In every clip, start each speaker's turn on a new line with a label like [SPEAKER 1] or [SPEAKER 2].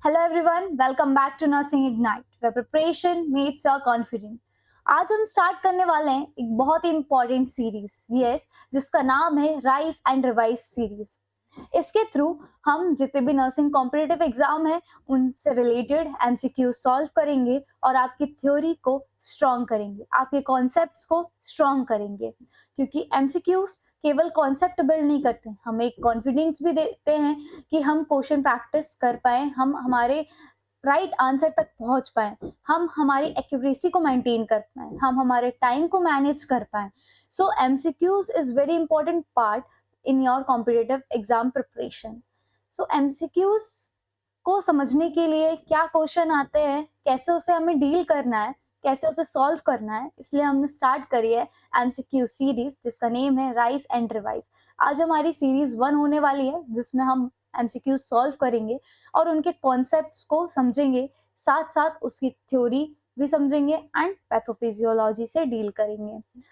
[SPEAKER 1] Hello everyone, welcome back to nursing ignite where preparation meets your confidence। आज हम start करने वाले हैं एक बहुत ही इंपॉर्टेंट सीरीज जिसका नाम है राइज एंड रिवाइज सीरीज। इसके थ्रू हम जितने भी नर्सिंग कॉम्पिटिटिव एग्जाम है उनसे रिलेटेड एमसीक्यू सॉल्व करेंगे और आपकी थ्योरी को स्ट्रॉन्ग करेंगे, आपके कॉन्सेप्ट्स को स्ट्रॉन्ग करेंगे। क्योंकि एमसीक्यूज केवल कॉन्सेप्ट बिल्ड नहीं करते, हमें एक कॉन्फिडेंस भी देते हैं कि हम क्वेश्चन प्रैक्टिस कर पाए, हम हमारे राइट आंसर तक पहुंच पाए, हम हमारी एक्यूरेसी को मेंटेन कर पाए, हम हमारे टाइम को मैनेज कर पाए। So MCQs is very important part in your competitive exam preparation. So MCQs को समझने के लिए क्या क्वेश्चन आते हैं, कैसे उसे हमें डील करना है, कैसे उसे सॉल्व करना है, इसलिए हमने स्टार्ट करी है एमसीक्यू सीरीज जिसका नेम है राइज एंड रिवाइज। आज हमारी सीरीज 1 होने वाली है जिसमें हम एमसीक्यू सॉल्व करेंगे और उनके कॉन्सेप्ट्स को समझेंगे, साथ साथ उसकी थ्योरी भी समझेंगे एंड पैथोफिजियोलॉजी से डील करेंगे।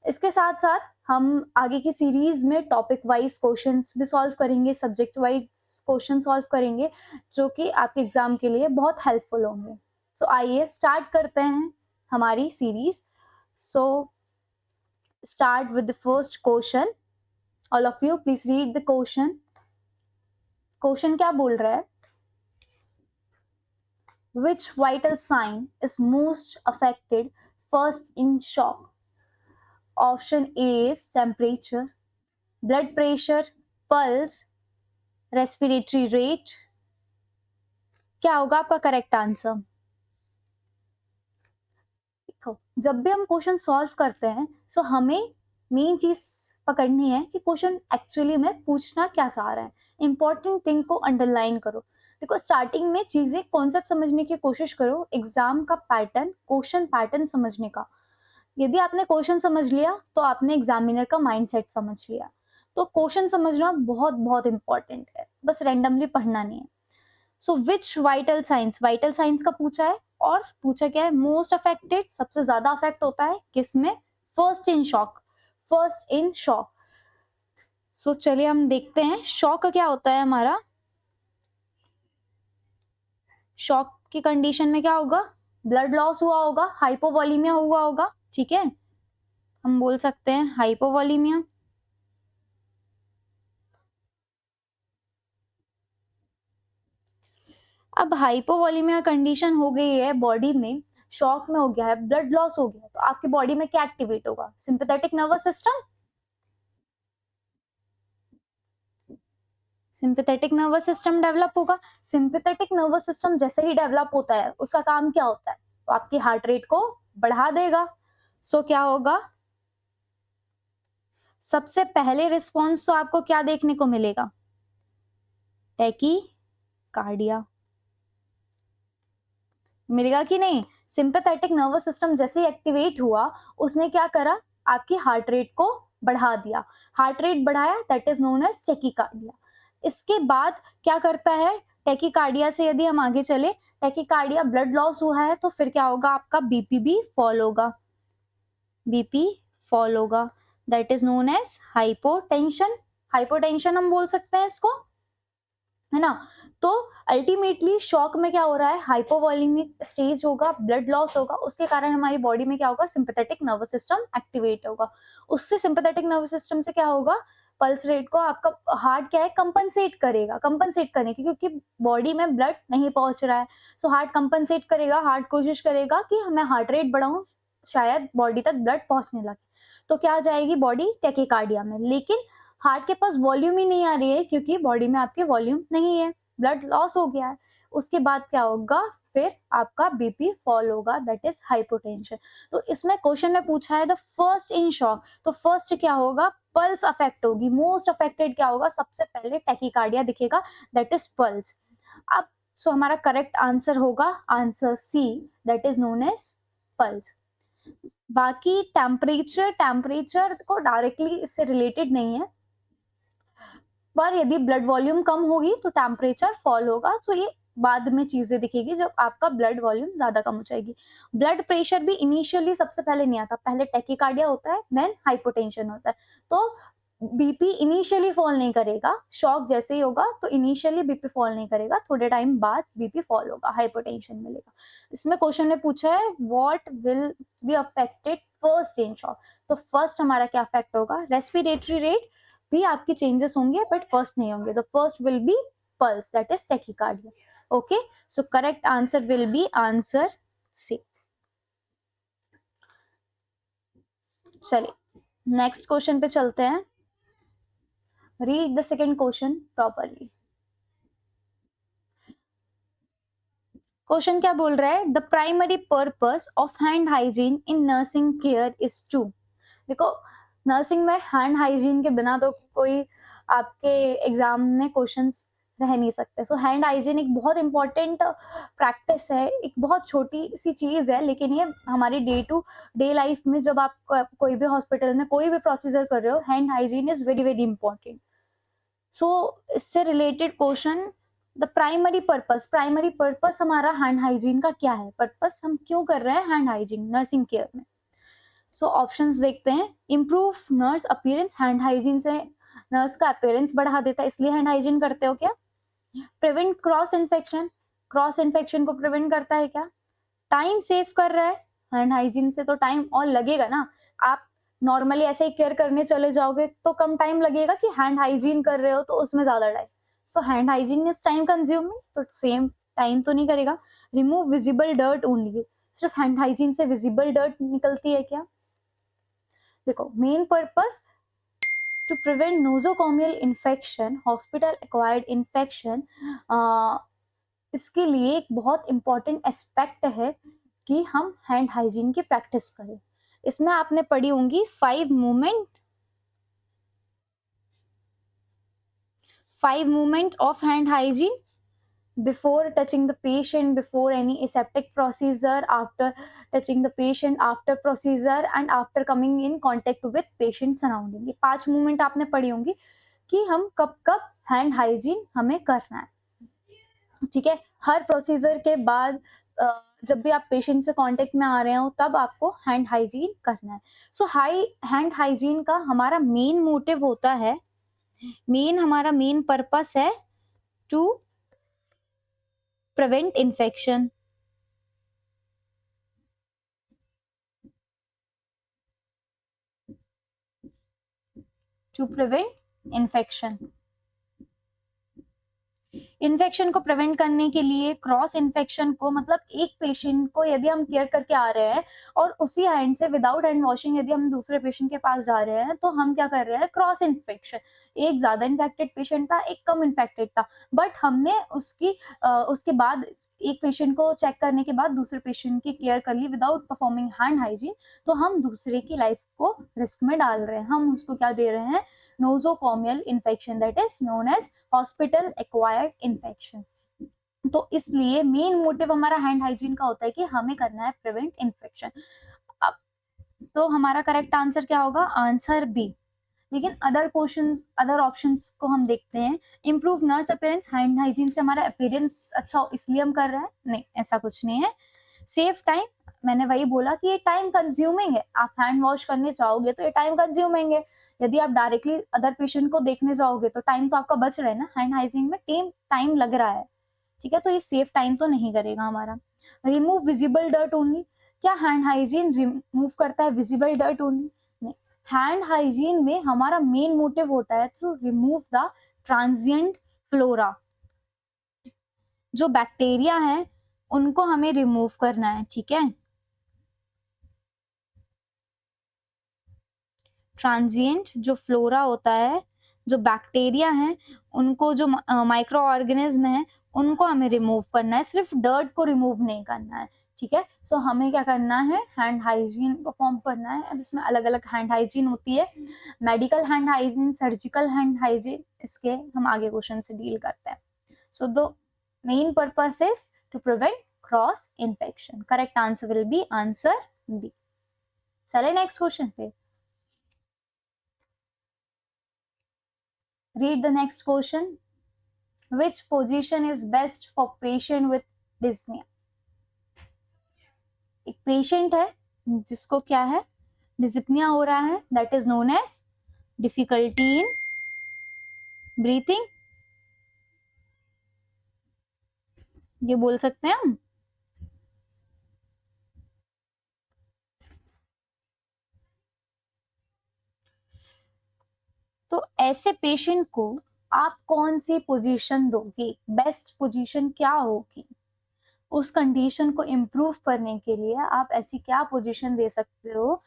[SPEAKER 1] इसके साथ साथ हम आगे की सीरीज में टॉपिक वाइज क्वेश्चंस भी सॉल्व करेंगे, सब्जेक्ट वाइज क्वेश्चन सॉल्व करेंगे जो कि आपके एग्जाम के लिए बहुत हेल्पफुल होंगे। सो आइए स्टार्ट करते हैं हमारी series. So start with the first question. All of you please read the question. Question क्या बोल रहा है? Which vital sign is most affected first in shock? Option A is temperature, blood pressure, pulse, respiratory rate। क्या होगा आपका correct answer? देखो, जब भी हम क्वेश्चन सॉल्व करते हैं सो हमें मेन चीज पकड़नी है कि क्वेश्चन एक्चुअली में पूछना क्या चाह रहा है। इंपॉर्टेंट थिंग को अंडरलाइन करो। देखो, स्टार्टिंग में चीजें कॉन्सेप्ट समझने की कोशिश करो, एग्जाम का पैटर्न, क्वेश्चन पैटर्न समझने का। यदि आपने क्वेश्चन समझ लिया तो आपने एग्जामिनर का माइंडसेट समझ लिया। तो क्वेश्चन समझना बहुत बहुत इंपॉर्टेंट है, बस रैंडमली पढ़ना नहीं है। सो विच वाइटल साइंस का पूछा है और पूछा क्या है? मोस्ट अफेक्टेड, सबसे ज्यादा अफेक्ट होता है किसमें? First in shock, first in shock. So चलिए हम देखते हैं शॉक क्या होता है हमारा। शॉक की कंडीशन में क्या होगा? ब्लड लॉस हुआ होगा, हाइपोवॉलीमिया हुआ होगा, ठीक है, हम बोल सकते हैं हाइपोवॉलीमिया। अब हाइपोवॉलीमिया कंडीशन हो गई है बॉडी में, शॉक में हो गया है, ब्लड लॉस हो गया, तो आपकी बॉडी में क्या एक्टिवेट होगा? Sympathetic nervous system. Sympathetic nervous system develop होगा। सिंपैथेटिक नर्वस सिस्टम जैसे ही डेवलप होता है उसका काम क्या होता है? तो आपकी हार्ट रेट को बढ़ा देगा। सो क्या होगा? सबसे पहले रिस्पॉन्स तो आपको क्या देखने को मिलेगा? टैकीकार्डिया मिलेगा कि नहीं? सिंपैथेटिक नर्वस सिस्टम जैसे ही एक्टिवेट हुआ उसने क्या करा? आपकी हार्ट रेट को बढ़ा दिया। हार्ट रेट बढ़ाया, that is known as tachycardia. इसके बाद क्या करता है? टैकीकार्डिया से यदि हम आगे चले, टैकीकार्डिया, ब्लड लॉस हुआ है तो फिर क्या होगा? आपका बीपी भी फॉल होगा, बीपी फॉल होगा, that is known as hypotension. Hypotension हम बोल सकते हैं इसको, है ना। तो अल्टीमेटली शॉक में क्या हो रहा है? हाइपोवॉलीमिक स्टेज होगा, ब्लड लॉस होगा, उसके कारण हमारी बॉडी में क्या होगा? सिंपैथेटिक नर्वस सिस्टम एक्टिवेट होगा। उससे सिंपैथेटिक नर्वस सिस्टम से क्या होगा? पल्स रेट को आपका हार्ट क्या है? कंपनसेट करेगा, कंपनसेट करने की, क्योंकि बॉडी में ब्लड नहीं पहुंच रहा है। सो हार्ट कंपनसेट करेगा, हार्ट कोशिश करेगा कि मैं हार्ट रेट बढ़ाऊं, शायद बॉडी तक ब्लड पहुंचने लगे। तो क्या आ जाएगी बॉडी? टैकीकार्डिया में। लेकिन हार्ट के पास वॉल्यूम ही नहीं आ रही है क्योंकि बॉडी में आपके वॉल्यूम नहीं है, ब्लड लॉस हो गया है। उसके बाद क्या होगा? फिर आपका बीपी फॉल होगा, दैट इज हाइपोटेंशन। तो इसमें क्वेश्चन में पूछा है द फर्स्ट इन शॉक, तो फर्स्ट क्या होगा? पल्स अफेक्ट होगी। मोस्ट अफेक्टेड क्या होगा? सबसे पहले टैकीकार्डिया दिखेगा, दैट इज पल्स। अब सो हमारा करेक्ट आंसर होगा answer C, that is known as pulse. बाकी टेम्परेचर को डायरेक्टली इससे रिलेटेड नहीं है, पर यदि ब्लड वॉल्यूम कम होगी तो टेम्परेचर फॉल होगा। तो ये बाद में चीजें दिखेगी जब आपका ब्लड वॉल्यूम ज्यादा कम हो जाएगी। ब्लड प्रेशर भी इनिशियली सबसे पहले नहीं आता, पहले टैकीकार्डिया होता है, देन हाइपोटेंशन होता है। तो बीपी इनिशियली फॉल नहीं करेगा, शॉक जैसे ही होगा तो इनिशियली बीपी फॉल नहीं करेगा, थोड़े टाइम बाद बीपी फॉल होगा, हाइपरटेंशन मिलेगा। इसमें क्वेश्चन ने पूछा है what will be affected first in shock, तो फर्स्ट हमारा क्या अफेक्ट होगा, रेस्पिरेटरी रेट भी आपकी चेंजेस होंगे बट फर्स्ट नहीं होंगे, the first will be pulse that is tachycardia. Okay, so correct answer will be answer C. चलिए नेक्स्ट क्वेश्चन पे चलते हैं। Read the second question properly. Question क्या बोल रहा है, the primary purpose of hand hygiene in nursing care is to. देखो nursing में हैंड हाइजीन के बिना तो कोई आपके एग्जाम में क्वेश्चंस रह नहीं सकते। सो हैंड हाइजीन एक बहुत इंपॉर्टेंट प्रैक्टिस है, एक बहुत छोटी सी चीज है, लेकिन ये हमारी डे टू डे लाइफ में जब आप कोई भी हॉस्पिटल में कोई भी प्रोसीजर कर रहे हो, hand hygiene is very very important. So इससे related question, the primary purpose हमारा हैंड हाइजीन का क्या है, पर्पस हम क्यों कर रहे हैं हैंड हाइजीन नर्सिंग केयर में। सो ऑप्शंस देखते हैं। Improve nurse appearance, hand hygiene से नर्स का अपीयरेंस बढ़ा देता है इसलिए हैंड हाइजीन करते हो क्या। Prevent cross infection, cross infection को प्रिवेंट करता है क्या। टाइम सेव कर रहा है, हैंड हाइजीन से तो टाइम और लगेगा ना, आप नॉर्मली ऐसे ही केयर करने चले जाओगे तो कम टाइम लगेगा कि हैंड हाइजीन कर रहे हो तो उसमें ज्यादा time. So hand hygiene is time consuming, तो सेम टाइम तो नहीं करेगा। रिमूव विजिबल डर्ट ओनली, सिर्फ हैंड हाइजीन से विजिबल डर्ट निकलती है क्या। देखो main purpose to prevent nosocomial infection, hospital acquired infection, इसके लिए एक बहुत इंपॉर्टेंट एस्पेक्ट है कि हम हैंड हाइजीन की प्रैक्टिस करें। इसमें आपने पढ़ी होंगी 5 movement of hand hygiene, before touching the patient, before any aseptic procedure, after touching the patient, after procedure and after coming in contact with patient surrounding। ये 5 मूवमेंट आपने पढ़ी होंगी कि हम कब कब हैंड हाइजीन हमें करना है, ठीक है। हर प्रोसीजर के बाद जब भी आप पेशेंट से कांटेक्ट में आ रहे हो तब आपको हैंड हाइजीन करना है। सो हैंड हाइजीन का हमारा मेन मोटिव होता है, हमारा मेन पर्पस है टू प्रिवेंट इन्फेक्शन, इन्फेक्शन को प्रिवेंट करने के लिए, क्रॉस इन्फेक्शन को मतलब एक पेशेंट को यदि हम केयर करके आ रहे हैं और उसी हैंड से विदाउट हैंड वॉशिंग यदि हम दूसरे पेशेंट के पास जा रहे हैं तो हम क्या कर रहे हैं, क्रॉस इन्फेक्शन। एक ज्यादा इन्फेक्टेड पेशेंट था, एक कम इन्फेक्टेड था, बट हमने उसके बाद एक पेशेंट को चेक करने के बाद दूसरे पेशेंट की केयर कर ली विदाउट परफॉर्मिंग हैंड हाइजीन, तो हम दूसरे की लाइफ को रिस्क में डाल रहे हैं, हम उसको क्या दे रहे हैं, nosocomial infection that is known as hospital acquired infection. तो इसलिए मेन मोटिव हमारा हैंड हाइजीन का होता है कि हमें करना है प्रिवेंट इन्फेक्शन। अब तो हमारा करेक्ट आंसर क्या होगा, आंसर बी। लेकिन अदर ऑप्शंस को हम देखते हैं। Improve nurse appearance, hand hygiene से हमारा अपीयरेंस अच्छा हो इसलिए हम कर रहे हैं, नहीं ऐसा कुछ नहीं है। सेव टाइम, मैंने वही बोला कि ये टाइम कंज्यूमिंग है, आप हैंड वॉश करने चाहोगे तो ये टाइम कंज्यूमिंग है, यदि आप डायरेक्टली अदर पेशेंट को देखने जाओगे तो टाइम तो आपका बच रहा है ना, हैंड हाइजीन में टाइम लग रहा है, ठीक है, तो ये सेव टाइम तो नहीं करेगा हमारा। रिमूव विजिबल डर्ट ओनली, क्या हैंड हाइजीन रिमूव करता है विजिबल डर्ट ओनली, नहीं। हैंड हाइजीन में हमारा मेन मोटिव होता है through remove the transient flora, जो बैक्टीरिया है उनको हमें रिमूव करना है, ठीक है। ट्रांजिएंट जो फ्लोरा होता है, जो बैक्टीरिया है, उनको जो माइक्रो ऑर्गेनिज्म है उनको हमें रिमूव करना है, सिर्फ डर्ट को रिमूव नहीं करना है, ठीक है। सो हमें क्या करना है, हैंड हाइजीन परफॉर्म करना है। अब इसमें अलग अलग हैंड हाइजीन होती है, medical hand hygiene, surgical hand hygiene, इसके हम आगे क्वेश्चन से डील करते हैं। So the main purpose is to prevent cross infection, correct answer will be answer B. चले नेक्स्ट क्वेश्चन पे। Read the next question. Which position is best for patient with dyspnea? एक patient है जिसको क्या है, dyspnea हो रहा है, that is known as difficulty in breathing, ये बोल सकते हैं हम। तो ऐसे पेशेंट को आप कौन सी पोजीशन दोगे, बेस्ट पोजीशन क्या होगी, उस कंडीशन को इम्प्रूव करने के लिए आप ऐसी क्या पोजीशन दे सकते हो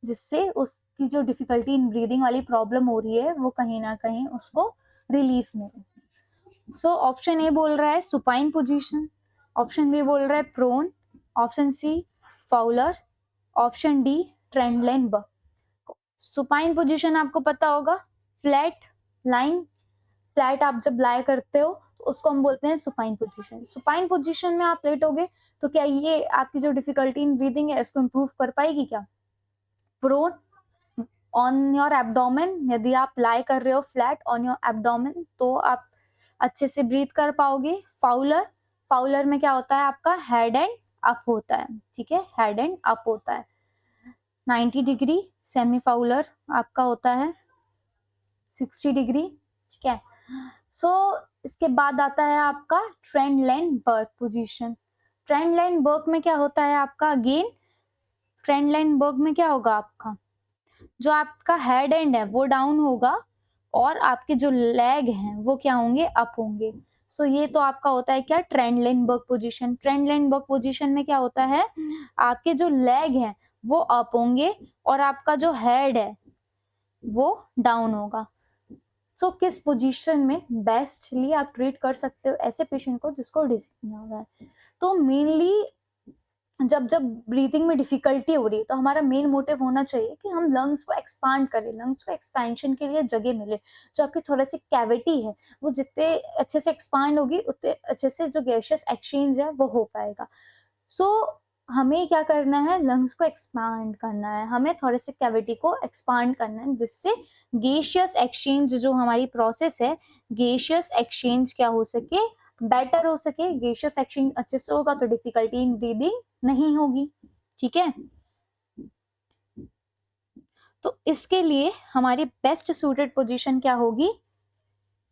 [SPEAKER 1] जिससे उसकी जो डिफिकल्टी इन ब्रीदिंग वाली प्रॉब्लम हो रही है वो कहीं ना कहीं उसको रिलीफ मिले। सो ऑप्शन ए बोल रहा है सुपाइन पोजीशन, ऑप्शन बी बोल रहा है prone, option C Fowler, option D Trendelenburg. Supine position आपको पता होगा, फ्लैट लाइन, फ्लैट आप जब लाई करते हो तो उसको हम बोलते हैं सुपाइन पोजीशन। सुपाइन पोजीशन में आप लेटोगे तो क्या ये आपकी जो डिफिकल्टी इन ब्रीदिंग है इसको इम्प्रूव कर पाएगी क्या? प्रोन, ऑन योर एब्डोमेन, यदि आप लाई कर रहे हो फ्लैट ऑन योर एब्डोमेन तो आप अच्छे से ब्रीथ कर पाओगे। फाउलर, फाउलर में क्या होता है आपका हेड एंड अप होता है, ठीक है, हेड एंड अप होता है। 90 डिग्री सेमी फाउलर आपका होता है 60 डिग्री, ठीक है। सो इसके बाद आता है आपका Trendelenburg position. Trendelenburg में क्या होता है आपका, अगेन ट्रेंड लाइन बर्क में क्या होगा आपका, जो आपका हेड एंड है वो डाउन होगा और आपके जो लेग हैं वो क्या होंगे, अप होंगे। सो ये तो आपका होता है क्या, Trendelenburg position. Trendelenburg position में क्या होता है, आपके जो लेग हैं वो अप होंगे और आपका जो हेड है वो डाउन होगा। सो किस पोजीशन में बेस्टली आप ट्रीट कर सकते हो ऐसे पेशेंट को जिसको डिजीज हो रहा है? तो मेनली जब जब ब्रीथिंग में डिफिकल्टी हो रही है तो हमारा मेन मोटिव होना चाहिए कि हम लंग्स को एक्सपांड करें, लंग्स को एक्सपेंशन के लिए जगह मिले। जो आपकी थोरेसिक कैविटी है वो जितने अच्छे से एक्सपांड होगी उतने अच्छे से जो गैसियस एक्सचेंज है वो हो पाएगा। सो हमें क्या करना है, लंग्स को एक्सपांड करना है, हमें थोरेसिक कैविटी को एक्सपांड करना है जिससे गैसियस एक्सचेंज जो हमारी प्रोसेस है, गैसियस एक्सचेंज क्या हो सके, बेटर हो सके। गैसियस एक्सचेंज अच्छे से होगा तो डिफिकल्टी इन ब्रीदिंग नहीं होगी, ठीक है। तो इसके लिए हमारी बेस्ट सूटेड पोजीशन क्या होगी,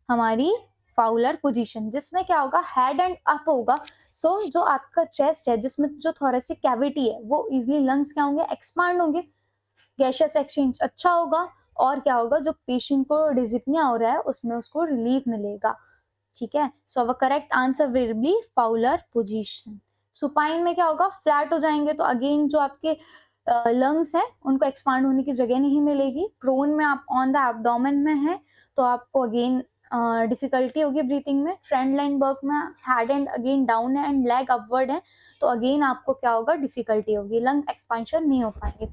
[SPEAKER 1] हमारी फाउलर पोजीशन, जिसमें क्या होगा, हेड एंड अप होगा। सो जो आपका चेस्ट है जिसमें जो थोरेसिक कैविटी है वो इजिली लंग्स क्या होंगे, एक्सपांड होंगे, गैसियस एक्सचेंज अच्छा होगा और क्या होगा, जो पेशेंट को डिजिपनिया हो रहा है उसमें उसको रिलीफ मिलेगा, ठीक है। So our correct answer will be Fowler position. Supine में क्या होगा, फ्लैट हो जाएंगे तो अगेन जो आपके लंग्स है उनको एक्सपांड होने की जगह नहीं मिलेगी। प्रोन में आप ऑन द एब्डोमेन में है तो आपको अगेन डिफिकल्टी होगी ब्रीथिंग में। ट्रेंड लाइन बर्क में हेड एंड अगेन डाउन है एंड लेग अपवर्ड है तो अगेन आपको क्या होगा, डिफिकल्टी होगी, लंग एक्सपांशन नहीं हो पाएंगे।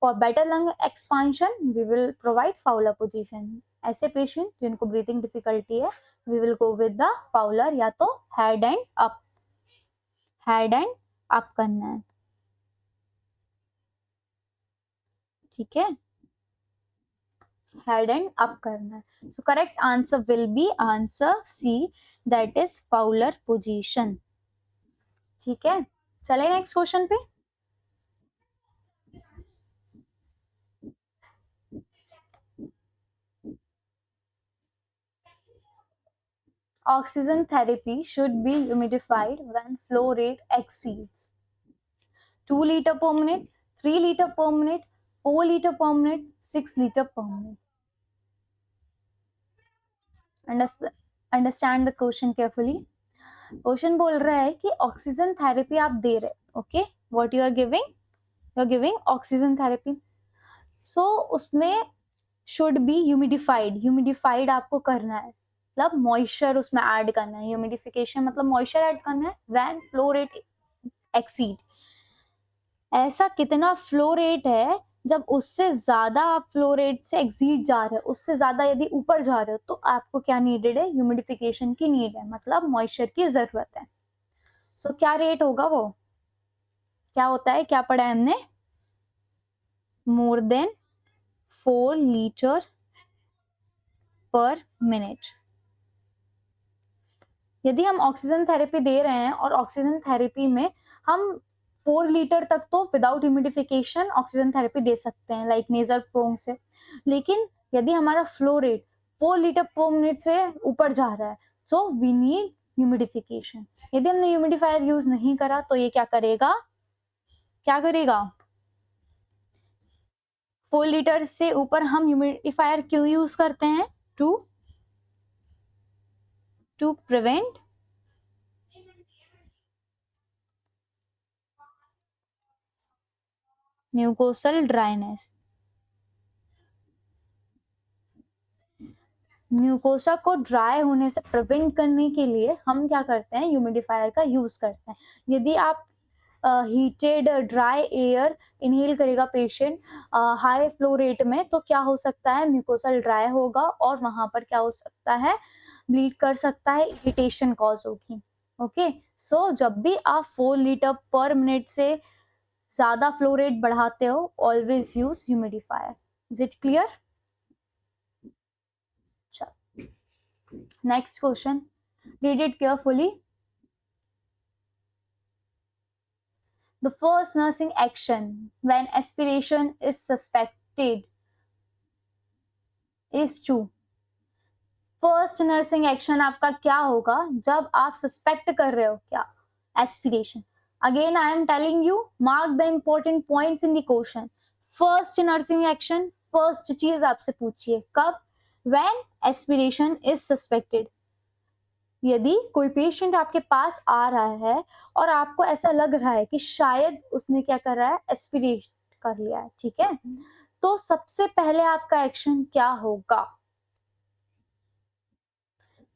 [SPEAKER 1] For better lung expansion we will provide Fowler position. ऐसे पेशेंट जिनको ब्रीथिंग डिफिकल्टी है we will go with the Fowler, या तो head end up, head end up करना है, ठीक है, हेड एंड अप करना है। So correct answer will be answer C, that is Fowler position, ठीक है। चले नेक्स्ट क्वेश्चन पे। Oxygen therapy should be humidified when flow rate exceeds 2 liter per minute, 3 liter per minute, 4 liter per minute, 6 liter per minute. Understand the question carefully. Question बोल रहा है कि oxygen therapy आप दे रहे, okay, what you are giving, you are giving oxygen therapy. So उसमें should B humidified, humidified आपको करना है मतलब मॉइस्चर उसमें ऐड करना है, ह्यूमिडिफिकेशन मतलब मॉइस्चर ऐड करना है व्हेन फ्लो रेट एक्सीड। ऐसा कितना फ्लो रेट है जब उससे ज्यादा आप फ्लो रेट से एक्सीड जा रहे हो, उससे ज्यादा यदि ऊपर जा रहे हो तो आपको क्या नीडेड है, ह्यूमिडिफिकेशन की नीड है, मतलब मॉइस्चर की जरूरत है। सो क्या रेट होगा, वो क्या होता है, क्या पढ़ा है हमने, मोर देन 4 लीटर पर मिनट। यदि हम ऑक्सीजन थेरेपी दे रहे हैं और ऑक्सीजन थेरेपी में हम 4 लीटर तक तो विदाउट ह्यूमिडिफिकेशन ऑक्सीजन थेरेपी दे सकते हैं, लाइक नेजल प्रोंग से। लेकिन यदि हमारा फ्लो रेट 4 लीटर पर मिनट से ऊपर जा रहा है, सो वी नीड ह्यूमिडिफिकेशन। यदि हमने ह्यूमिडिफायर यूज नहीं करा तो ये क्या करेगा, 4 लीटर से ऊपर हम ह्यूमिडिफायर क्यों यूज करते हैं? To prevent mucosal dryness. Mucosa को ड्राई होने से प्रिवेंट करने के लिए हम क्या करते हैं, ह्यूमिडिफायर का यूज करते हैं। यदि आप हीटेड ड्राई एयर इनहेल करेगा पेशेंट हाई फ्लो रेट में, तो क्या हो सकता है, म्यूकोसल ड्राई होगा और वहां पर क्या हो सकता है, ब्लीड कर सकता है, इरिटेशन कॉज होगी। ओके, सो जब भी आप 4 लीटर पर मिनट से ज्यादा फ्लो रेट बढ़ाते हो, always use humidifier. Is it clear? Next question, read it carefully. The first nursing action when aspiration is suspected is to। First nursing action आपका क्या होगा जब आप सस्पेक्ट कर रहे हो क्या, aspiration. Again I am telling you, mark the important points in the question. First nursing action, first चीज आपसे पूछिए कब, व्हेन एस्पिरेशन इज सस्पेक्टेड। यदि कोई पेशेंट आपके पास आ रहा है और आपको ऐसा लग रहा है कि शायद उसने क्या कर रहा है, एस्पिरेट कर लिया है, ठीक है, तो सबसे पहले आपका एक्शन क्या होगा?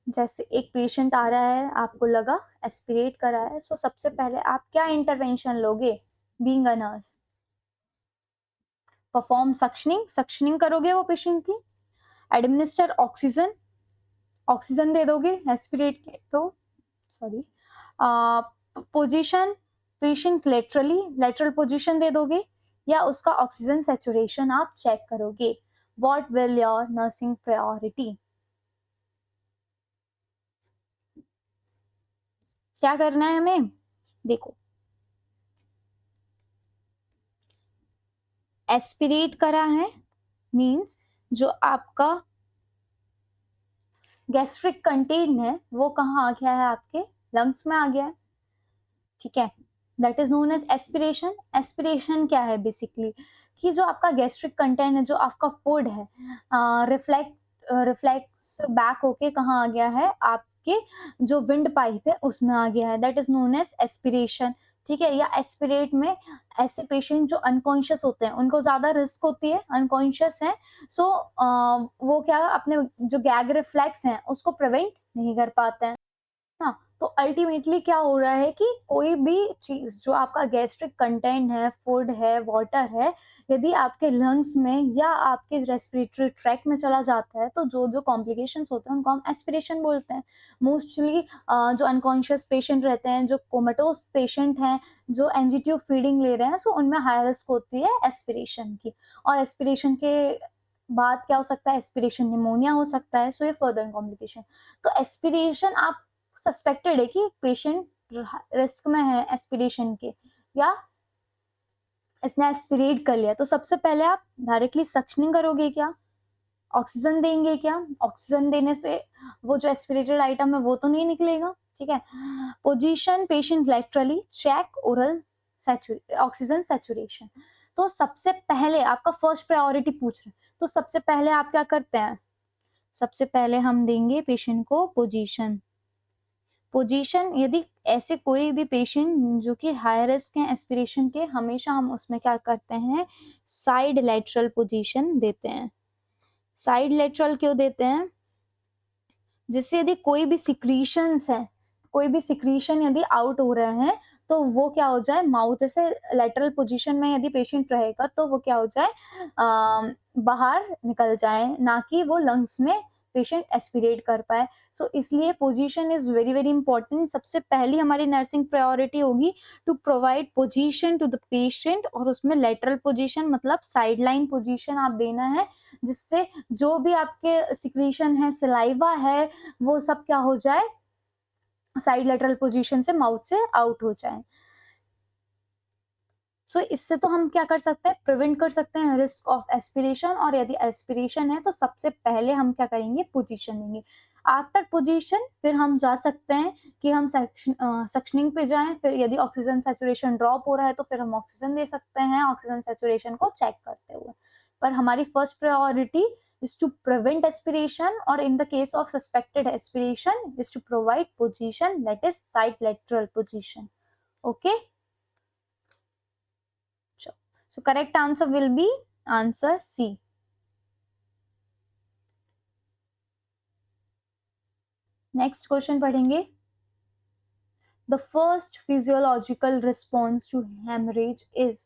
[SPEAKER 1] जैसे एक पेशेंट आ रहा है, आपको लगा एस्पिरेट कर रहा है, सो सबसे पहले आप क्या इंटरवेंशन लोगे, being a nurse? Perform suctioning, suctioning करोगे वो पेशेंट की। एडमिनिस्टर ऑक्सीजन, ऑक्सीजन दे दोगे एस्पिरेट के तो, sorry. Position patient laterally, lateral position दे दोगे, या उसका ऑक्सीजन सैचुरेशन आप चेक करोगे। What will your nursing priority? क्या करना है हमें, देखो, एस्पिरेट करा है मींस जो आपका गैस्ट्रिक कंटेंट है वो कहाँ आ गया है, आपके लंग्स में आ गया है, ठीक है, that is known as aspiration. Aspiration क्या है बेसिकली, कि जो आपका गैस्ट्रिक कंटेंट है, जो आपका फूड है, रिफ्लेक्स बैक होके कहाँ आ गया है, आपके जो विंड पाइप है उसमें आ गया है, that is known as aspiration, ठीक है। या एस्पिरेट में ऐसे पेशेंट जो अनकॉन्शियस होते हैं उनको ज्यादा रिस्क होती है, अनकॉन्शियस है, सो वो क्या अपने जो गैग रिफ्लेक्स हैं उसको प्रिवेंट नहीं कर पाते हैं। हाँ, तो अल्टीमेटली क्या हो रहा है कि कोई भी चीज जो आपका गैस्ट्रिक कंटेंट है, फूड है, वाटर है, यदि आपके लंग्स में या आपके रेस्पिरेटरी ट्रैक्ट में चला जाता है, तो जो जो कॉम्प्लिकेशंस होते हैं उनको हम एस्पिरेशन बोलते हैं। मोस्टली जो अनकॉन्शियस पेशेंट रहते हैं, जो कोमेटोस पेशेंट हैं, जो एनजीटीयू फीडिंग ले रहे हैं, सो उनमें हाई रिस्क होती है एस्पिरेशन की। और एस्पिरेशन के बाद क्या हो सकता है, एस्पिरेशन निमोनिया हो सकता है, सो ये फर्दर कॉम्प्लिकेशन। तो एस्पिरेशन आप सस्पेक्टेड है कि पेशेंट रिस्क में है एस्पिरेशन के, या इसने एस्पिरेट कर लिया, तो सबसे पहले आप डायरेक्टली सक्शनिंग करोगे क्या, ऑक्सीजन देंगे क्या? ऑक्सीजन देने से वो जो एस्पिरेटेड आइटम है वो तो नहीं निकलेगा, ठीक है। Position patient laterally, check oral oxygen saturation. तो सबसे पहले आपका फर्स्ट प्रायोरिटी पूछ रहे हैं, तो सबसे पहले आप क्या करते हैं, सबसे पहले हम देंगे पेशेंट को पोजीशन। पोजीशन, यदि ऐसे कोई भी पेशेंट जो कि हाई रिस्क है एस्पिरेशन के, हमेशा हम उसमें क्या करते हैं, साइड लेटरल पोजीशन देते हैं। साइड लेटरल क्यों देते हैं, जिससे यदि कोई भी सिक्रीशंस है, कोई भी सिक्रीशन यदि आउट हो रहे हैं, तो वो क्या हो जाए, माउथ से लेटरल पोजीशन में यदि पेशेंट रहेगा तो वो क्या हो जाए, बाहर निकल जाए, ना कि वो लंग्स में पेशेंट एस्पिरेट कर पाए। सो इसलिए position is very very important. सबसे पहली हमारी नर्सिंग प्रायोरिटी होगी to provide position to the patient, और उसमें लेटरल पोजीशन मतलब साइड लाइन पोजीशन आप देना है, जिससे जो भी आपके सिक्रीशन है, सलाइवा है, वो सब क्या हो जाए, साइड लेटरल पोजीशन से माउथ से आउट हो जाए। सो इससे तो हम क्या कर सकते हैं, प्रिवेंट कर सकते हैं रिस्क ऑफ एस्पिरेशन, और यदि एस्पिरेशन है तो सबसे पहले हम क्या करेंगे, पोजीशन देंगे। आफ्टर पोजीशन फिर हम जा सकते हैं कि हम सक्शनिंग पे जाएं, फिर यदि ऑक्सीजन सैचुरेशन ड्रॉप हो रहा है तो फिर हम ऑक्सीजन दे सकते हैं ऑक्सीजन सैचुरेशन को चेक करते हुए। पर हमारी first priority is to prevent aspiration, or in the case of suspected aspiration is to provide position, that is side lateral position. Okay, so correct answer will be answer C. Next question पढ़ेंगे, the first physiological response to hemorrhage is,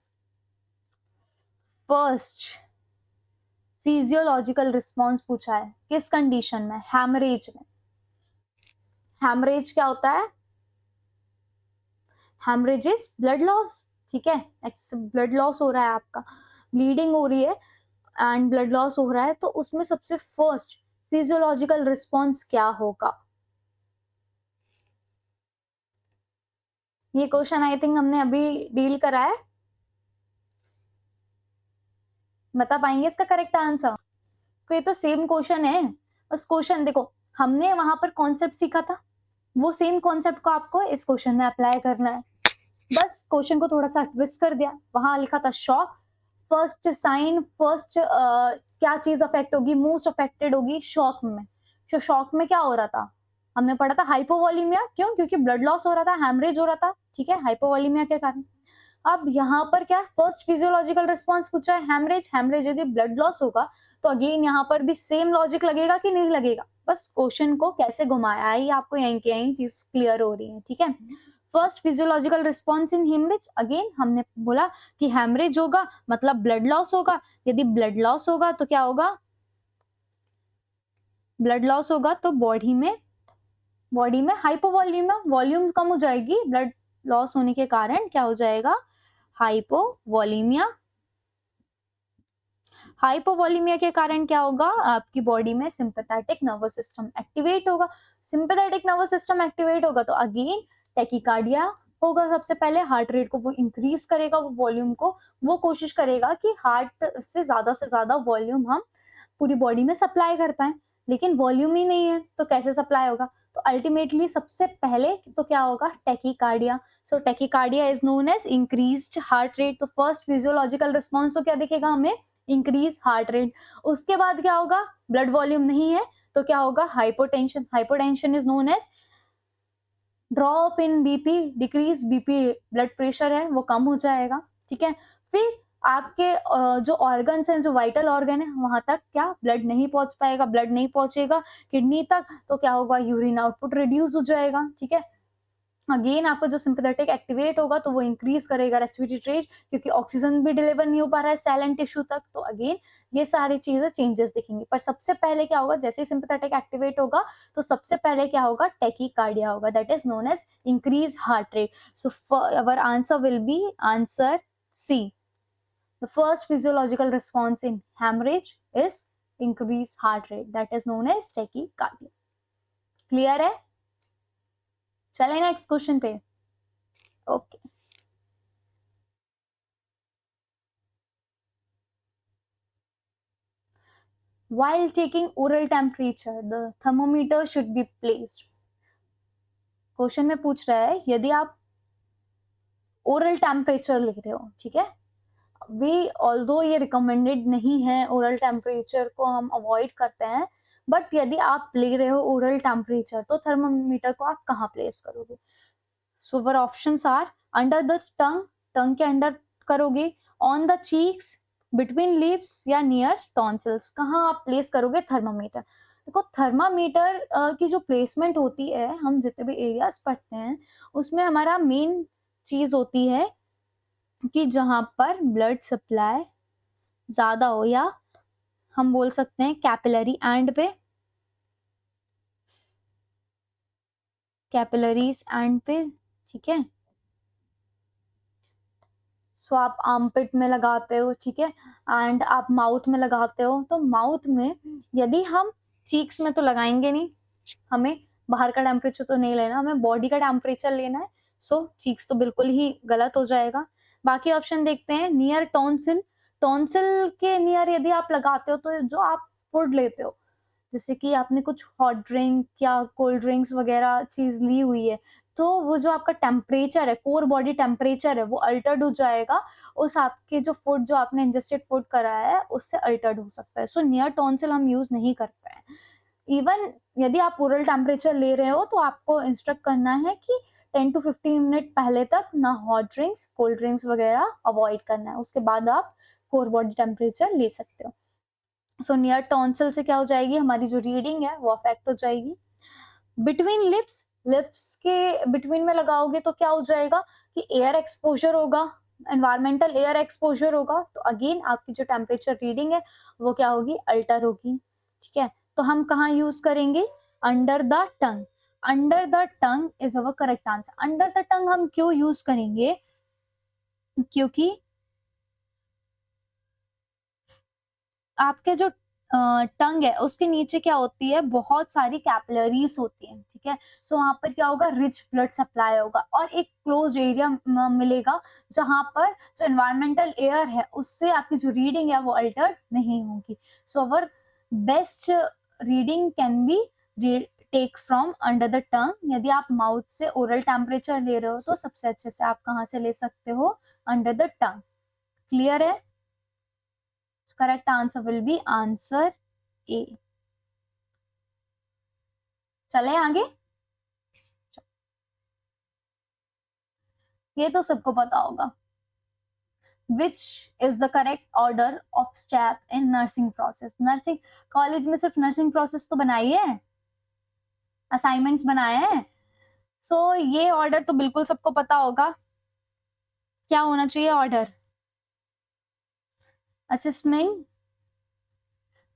[SPEAKER 1] first physiological response पूछा है किस condition में, haemorrhage में। Haemorrhage क्या होता है, haemorrhage is blood loss, ठीक है, ब्लड लॉस हो रहा है, आपका ब्लीडिंग हो रही है एंड ब्लड लॉस हो रहा है, तो उसमें सबसे फर्स्ट फिजियोलॉजिकल रिस्पॉन्स क्या होगा। ये क्वेश्चन आई थिंक हमने अभी डील करा है, बता पाएंगे इसका करेक्ट आंसर। तो ये तो सेम क्वेश्चन है, बस क्वेश्चन देखो, हमने वहां पर कॉन्सेप्ट सीखा था, वो सेम कॉन्सेप्ट को आपको इस क्वेश्चन में अप्लाई करना है। बस क्वेश्चन को थोड़ा सा ट्विस्ट कर दिया, वहां लिखा था शॉक, फर्स्ट साइन, फर्स्ट क्या चीज अफेक्ट होगी, मोस्ट अफेक्टेड होगी शॉक में। तो शॉक में क्या हो रहा था, हमने पढ़ा था हाइपोवॉलीमिया, क्यों, क्योंकि ब्लड लॉस हो रहा था, हैमरेज हो रहा था, ठीक है, हाइपोवॉलीमिया के कारण। अब यहाँ पर क्या फर्स्ट फिजियोलॉजिकल रिस्पॉन्स पूछा है, हैमरेज। हैमरेज यदि ब्लड लॉस होगा तो अगेन यहाँ पर भी सेम लॉजिक लगेगा कि नहीं लगेगा, बस क्वेश्चन को कैसे घुमाया है आपको यहीं की यहीं चीज क्लियर हो रही है, ठीक है। First physiological response in haemorrhage, again हमने बोला कि हेमरेज होगा मतलब ब्लड लॉस होगा, यदि ब्लड लॉस होगा तो क्या होगा, ब्लड लॉस होगा तो बॉडी में हाइपोवॉल्यूमिया, वॉल्यूम कम हो जाएगी, ब्लड लॉस होने के कारण क्या हो जाएगा, हाइपोवॉलीमिया। हाइपोवॉलीमिया के कारण क्या होगा, आपकी बॉडी में सिंपैथेटिक नर्वस सिस्टम एक्टिवेट होगा। सिंपैथेटिक नर्वस सिस्टम एक्टिवेट होगा तो अगेन टैकीकार्डिया होगा, सबसे पहले हार्ट रेट को वो इंक्रीज करेगा, वो वॉल्यूम को वो कोशिश करेगा कि हार्ट से ज्यादा वॉल्यूम हम पूरी बॉडी में सप्लाई कर पाए, लेकिन वॉल्यूम ही नहीं है तो कैसे सप्लाई होगा, तो अल्टीमेटली सबसे पहले तो क्या होगा, tachycardia. So tachycardia is known as increased heart rate. तो फर्स्ट फिजियोलॉजिकल रिस्पॉन्स तो क्या दिखेगा हमें, इंक्रीज हार्ट रेट। उसके बाद क्या होगा, ब्लड वॉल्यूम नहीं है तो क्या होगा, hypotension. Hypotension is known as drop in BP, decrease BP, blood pressure है वो कम हो जाएगा, ठीक है। फिर आपके जो ऑर्गन्स हैं, जो वाइटल ऑर्गन है, वहां तक क्या ब्लड नहीं पहुंच पाएगा, ब्लड नहीं पहुंचेगा किडनी तक, तो क्या होगा, यूरिन आउटपुट रिड्यूस हो जाएगा, ठीक है। अगेन आपका जो सिंपैथेटिक एक्टिवेट होगा तो वो इंक्रीज करेगा रेस्पिरेटरी रेट, क्योंकि ऑक्सीजन भी डिलीवर नहीं हो पा रहा है सेल एंड टिश्यू तक, तो अगेन ये सारी चीजें चेंजेस दिखेंगी। पर सबसे पहले क्या होगा, जैसे ही सिंपैथेटिक एक्टिवेट होगा तो सबसे पहले क्या होगा, टैकीकार्डिया होगा, that is known as increase heart rate. So our answer will be answer C. The first physiological response in hemorrhage is increased heart rate, that is known as tachycardia. Clear है? चले next question पे। Okay, while taking oral temperature the thermometer should be placed। Question में पूछ रहा है यदि आप oral temperature लिख रहे हो, ठीक है, वी ऑल्दो ये रिकमेंडेड नहीं है, ओरल टेम्परेचर को हम अवॉइड करते हैं, बट यदि आप ले रहे हो ओरल टेम्परेचर तो थर्मामीटर को आप कहाँ प्लेस करोगे। So our options are under the tongue के अंडर करोगे, on the cheeks, between lips, या नियर टॉन्सिल्स, कहाँ आप प्लेस करोगे थर्मामीटर। देखो थर्मामीटर की जो प्लेसमेंट होती है, हम जितने भी एरियाज पढ़ते हैं उसमें हमारा मेन चीज होती है कि जहां पर ब्लड सप्लाई ज्यादा हो, या हम बोल सकते हैं कैपिलरी एंड पे, कैपिलरीज एंड पे, ठीक है। सो आप आर्मपिट में लगाते हो, ठीक है, एंड आप माउथ में लगाते हो, तो माउथ में यदि हम चीक्स में तो लगाएंगे नहीं, हमें बाहर का टेम्परेचर तो नहीं लेना, हमें बॉडी का टेम्परेचर लेना है, सो चीक्स तो बिल्कुल ही गलत हो जाएगा। बाकी ऑप्शन देखते हैं। नियर टॉन्सिल, टॉन्सिल के नियर यदि आप लगाते हो तो जो आप फूड लेते हो, जैसे कि आपने कुछ हॉट ड्रिंक या कोल्ड ड्रिंक्स वगैरह चीज़ ली हुई है, तो वो जो आपका टेम्परेचर है, कोर बॉडी टेम्परेचर है, वो अल्टर्ड हो जाएगा, उस आपके जो फूड जो आपने इंजेस्टेड फूड कराया है, उससे अल्टर्ड हो सकता है। सो नियर टॉन्सिल हम यूज़ नहीं करते हैं। इवन यदि आप ओरल टेम्परेचर ले रहे हो, तो आपको इंस्ट्रक्ट करना है कि 10 टू 15 मिनट पहले तक ना हॉट ड्रिंक्स, कोल्ड ड्रिंक्स वगैरह अवॉइड करना है। उसके बाद आप कोर बॉडी टेम्परेचर ले सकते हो। सो नियर टॉन्सिल से क्या हो जाएगी, हमारी जो रीडिंग है वो अफेक्ट हो जाएगी। बिटवीन लिप्स, लिप्स के बिटवीन में लगाओगे तो क्या हो जाएगा कि एयर एक्सपोजर होगा, एनवायरमेंटल एयर एक्सपोजर होगा, तो अगेन आपकी जो टेम्परेचर रीडिंग है वो क्या होगी, अल्टर होगी। ठीक है, तो हम कहाँ यूज करेंगे, under the tongue. Under the tongue is our correct answer. Under the टंग हम क्यों यूज करेंगे, क्योंकि आपके जो टंग है उसके नीचे क्या होती है, बहुत सारी कैपिलरीज होती हैं। ठीक है, सो वहां पर क्या होगा, रिच ब्लड सप्लाई होगा और एक क्लोज एरिया मिलेगा, जहां पर जो एनवायरमेंटल एयर है उससे आपकी जो रीडिंग है वो अल्टर नहीं होगी। So our best reading can be take from under the tongue. यदि आप माउथ से ओरल टेम्परेचर ले रहे हो तो सबसे अच्छे से आप कहाँ से ले सकते हो, अंडर द टंग। क्लियर है? correct answer will be answer A. चले आगे, ये तो सबको पता होगा। Which is the correct order of step in nursing process? Nursing college में सिर्फ नर्सिंग प्रोसेस तो बनाई है, असाइनमेंट्स बनाए हैं, सो ये ऑर्डर तो बिल्कुल सबको पता होगा। क्या होना चाहिए order, assessment,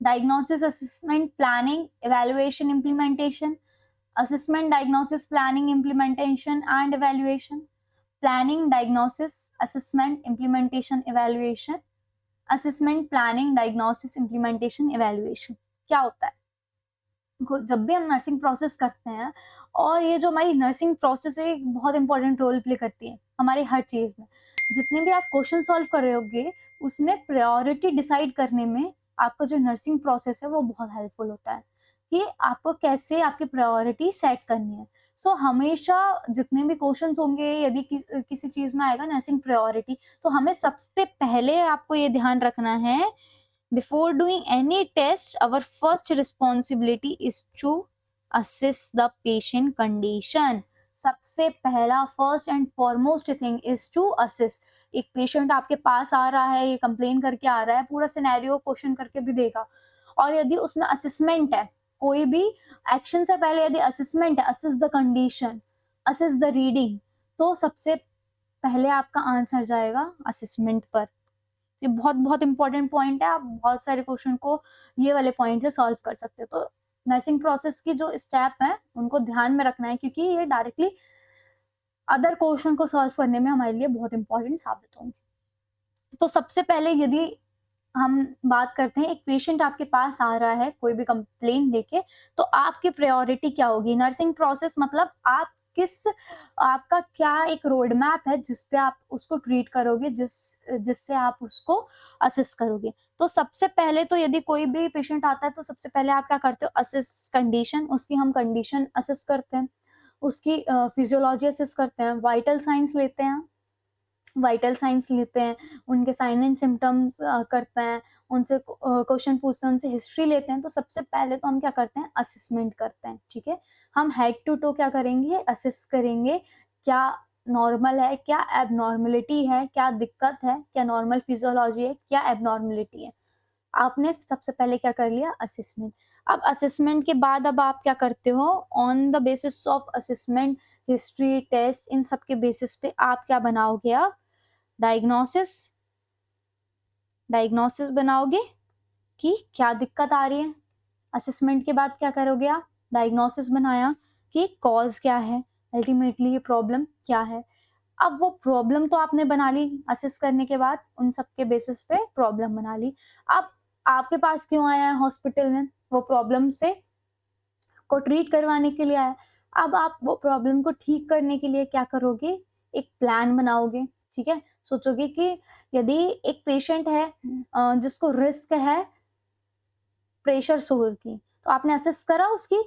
[SPEAKER 1] diagnosis, assessment, planning, evaluation, implementation, assessment, diagnosis, planning, implementation and evaluation, planning, diagnosis, assessment, implementation, evaluation, assessment, planning, diagnosis, implementation, evaluation। क्या होता है, जब भी हम नर्सिंग प्रोसेस करते हैं, और ये जो हमारी नर्सिंग प्रोसेस है एक बहुत इंपॉर्टेंट रोल प्ले करती है हमारी हर चीज में। जितने भी आप क्वेश्चन सॉल्व कर रहे होगे उसमें प्रायोरिटी डिसाइड करने में आपका जो नर्सिंग प्रोसेस है वो बहुत हेल्पफुल होता है कि आपको कैसे आपकी प्रायोरिटी सेट करनी है। सो हमेशा जितने भी क्वेश्चंस होंगे, यदि किसी चीज में आएगा नर्सिंग प्रायोरिटी, तो हमें सबसे पहले आपको ये ध्यान रखना है, before doing any test, our first responsibility is to assess the patient condition. सबसे पहला first and foremost thing is to assess. एक पेशेंट आपके पास आ रहा है, ये कंप्लेन करके आ रहा है, पूरा सिनेरियो क्वेश्चन करके भी देगा, और यदि उसमें असेसमेंट है, कोई भी एक्शन से पहले यदि असेसमेंट है, असिस द कंडीशन, असिस द रीडिंग, तो सबसे पहले आपका आंसर जाएगा असेसमेंट पर। ये बहुत बहुत इंपॉर्टेंट पॉइंट है, आप बहुत सारे क्वेश्चन को ये वाले पॉइंट से सॉल्व कर सकते हो। तो नर्सिंग प्रोसेस की जो स्टेप है उनको ध्यान में रखना है, क्योंकि ये डायरेक्टली अदर क्वेश्चन को सॉल्व करने में हमारे लिए बहुत इंपॉर्टेंट साबित होंगे। तो सबसे पहले यदि हम बात करते हैं, एक पेशेंट आपके पास आ रहा है कोई भी कंप्लेन लेके, तो आपकी प्रायोरिटी क्या होगी, नर्सिंग प्रोसेस मतलब आप किस, आपका क्या एक रोड मैप है जिस पे आप उसको ट्रीट करोगे, जिससे आप उसको असिस्ट करोगे। तो सबसे पहले तो यदि कोई भी पेशेंट आता है तो सबसे पहले आप क्या करते हो, असिस कंडीशन, उसकी हम कंडीशन असिस करते हैं, उसकी फिजियोलॉजी असिस करते हैं, वाइटल साइंस लेते हैं, वाइटल साइंस लेते हैं, उनके साइन एंड सिम्टम्स करते हैं, उनसे क्वेश्चन पूछते हैं, उनसे हिस्ट्री लेते हैं। तो सबसे पहले तो हम क्या करते हैं, असेसमेंट करते हैं। ठीक है, हम हेड टू टो क्या करेंगे, असेस करेंगे, क्या नॉर्मल है, क्या एबनॉर्मलिटी है, क्या दिक्कत है, क्या नॉर्मल फिजियोलॉजी है, क्या एबनॉर्मलिटी है। आपने सबसे पहले क्या कर लिया, असेसमेंट। अब असेसमेंट के बाद अब आप क्या करते हो, on the basis of assessment, history, test, इन सब के बेसिस पे आप क्या बनाओगे, आप डायग्नोसिस, डायग्नोसिस बनाओगे कि क्या दिक्कत आ रही है। असेसमेंट के बाद क्या करोगे, आप डायग्नोसिस बनाया कि कॉज क्या है, अल्टीमेटली ये प्रॉब्लम क्या है। अब वो प्रॉब्लम तो आपने बना ली, असेस करने के बाद उन सब के बेसिस पे प्रॉब्लम बना ली। अब आपके पास क्यों आया है हॉस्पिटल में, वो प्रॉब्लम से को ट्रीट करवाने के लिए आया। अब आप वो प्रॉब्लम को ठीक करने के लिए क्या करोगे, एक प्लान बनाओगे। ठीक है, सोचोगे कि यदि एक पेशेंट है जिसको रिस्क है प्रेशर सोर की, तो आपने असेस करा उसकी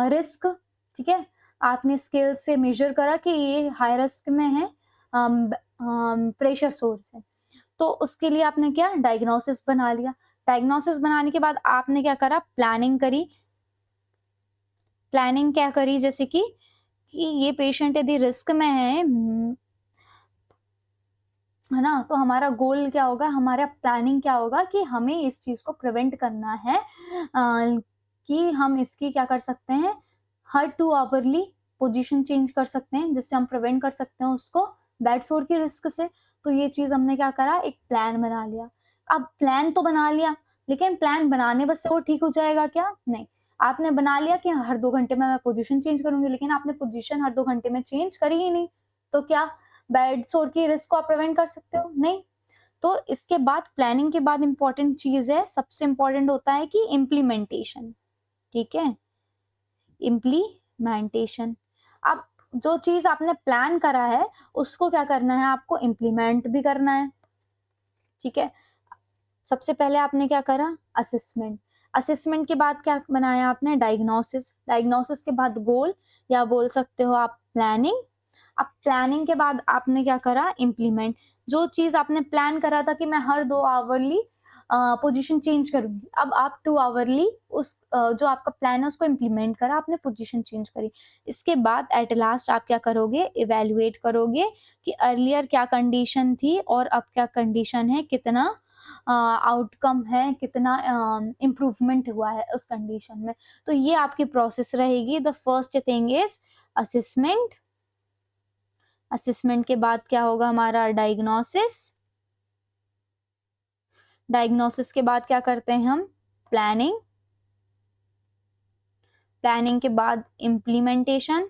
[SPEAKER 1] रिस्क, ठीक है? आपने स्केल से मेज़र करा कि ये हाई रिस्क में है प्रेशर सोर से। तो उसके लिए आपने क्या डायग्नोसिस बना लिया। डायग्नोसिस बनाने के बाद आपने क्या करा प्लानिंग करी। प्लानिंग क्या करी जैसे कि ये पेशेंट यदि रिस्क में है ना? तो हमारा गोल क्या होगा, हमारा प्लानिंग क्या होगा कि हमें इस चीज़ को प्रिवेंट करना है कि हम इसकी क्या कर सकते हैं, हर 2 आवरली पोज़ीशन चेंज कर सकते हैं, जिससे हम प्रिवेंट कर सकते हैं उसको बेड सोर की रिस्क से। तो ये चीज़ हमने क्या करा, एक प्लान बना लिया। अब प्लान तो बना लिया, लेकिन प्लान बनाने बस से वो ठीक हो जाएगा क्या? नहीं। आपने बना लिया कि हर 2 घंटे में मैं पोज़ीशन चेंज करूँगी, लेकिन आपने पोज़ीशन हर 2 घंटे में चेंज करी ही नहीं। तो क्या बेड सोर की रिस्क को आप प्रिवेंट कर सकते हो? नहीं। तो इसके बाद प्लानिंग के बाद इम्पोर्टेंट चीज़ है, सबसे इम्पोर्टेंट होता है कि इम्प्लीमेंटेशन, ठीक है? इम्प्लीमेंटेशन। अब जो चीज़ आपने प्लान करा है, उसको क्या करना है, आपको इम्प्लीमेंट भी करना है, ठीक है? सबसे पहले आपने क्या करा असेसमेंट। असेसमेंट के बाद क्या बनाया आपने डायग्नोसिस। डायग्नोसिस के बाद गोल या बोल सकते हो आप प्लानिंग। अब प्लानिंग के बाद आपने क्या करा इम्प्लीमेंट। जो चीज़ आपने प्लान करा था कि मैं हर 2 आवरली पोजीशन चेंज करूँगी, अब आप 2 आवरली उस जो आपका प्लान है उसको इम्प्लीमेंट करा, आपने पोजीशन चेंज करी। इसके बाद एट लास्ट आप क्या करोगे इवैल्यूएट करोगे कि अर्लियर क्या कंडीशन थी और अब क्या कंडीशन है, कितना आउटकम है, कितना इम्प्रूवमेंट हुआ है उस कंडीशन में। तो ये आपकी प्रोसेस रहेगी। The first thing is assessment. Assessment के बाद क्या होगा हमारा डायग्नोसिस। डायग्नोसिस के बाद क्या करते हैं हम प्लानिंग। प्लानिंग के बाद इम्प्लीमेंटेशन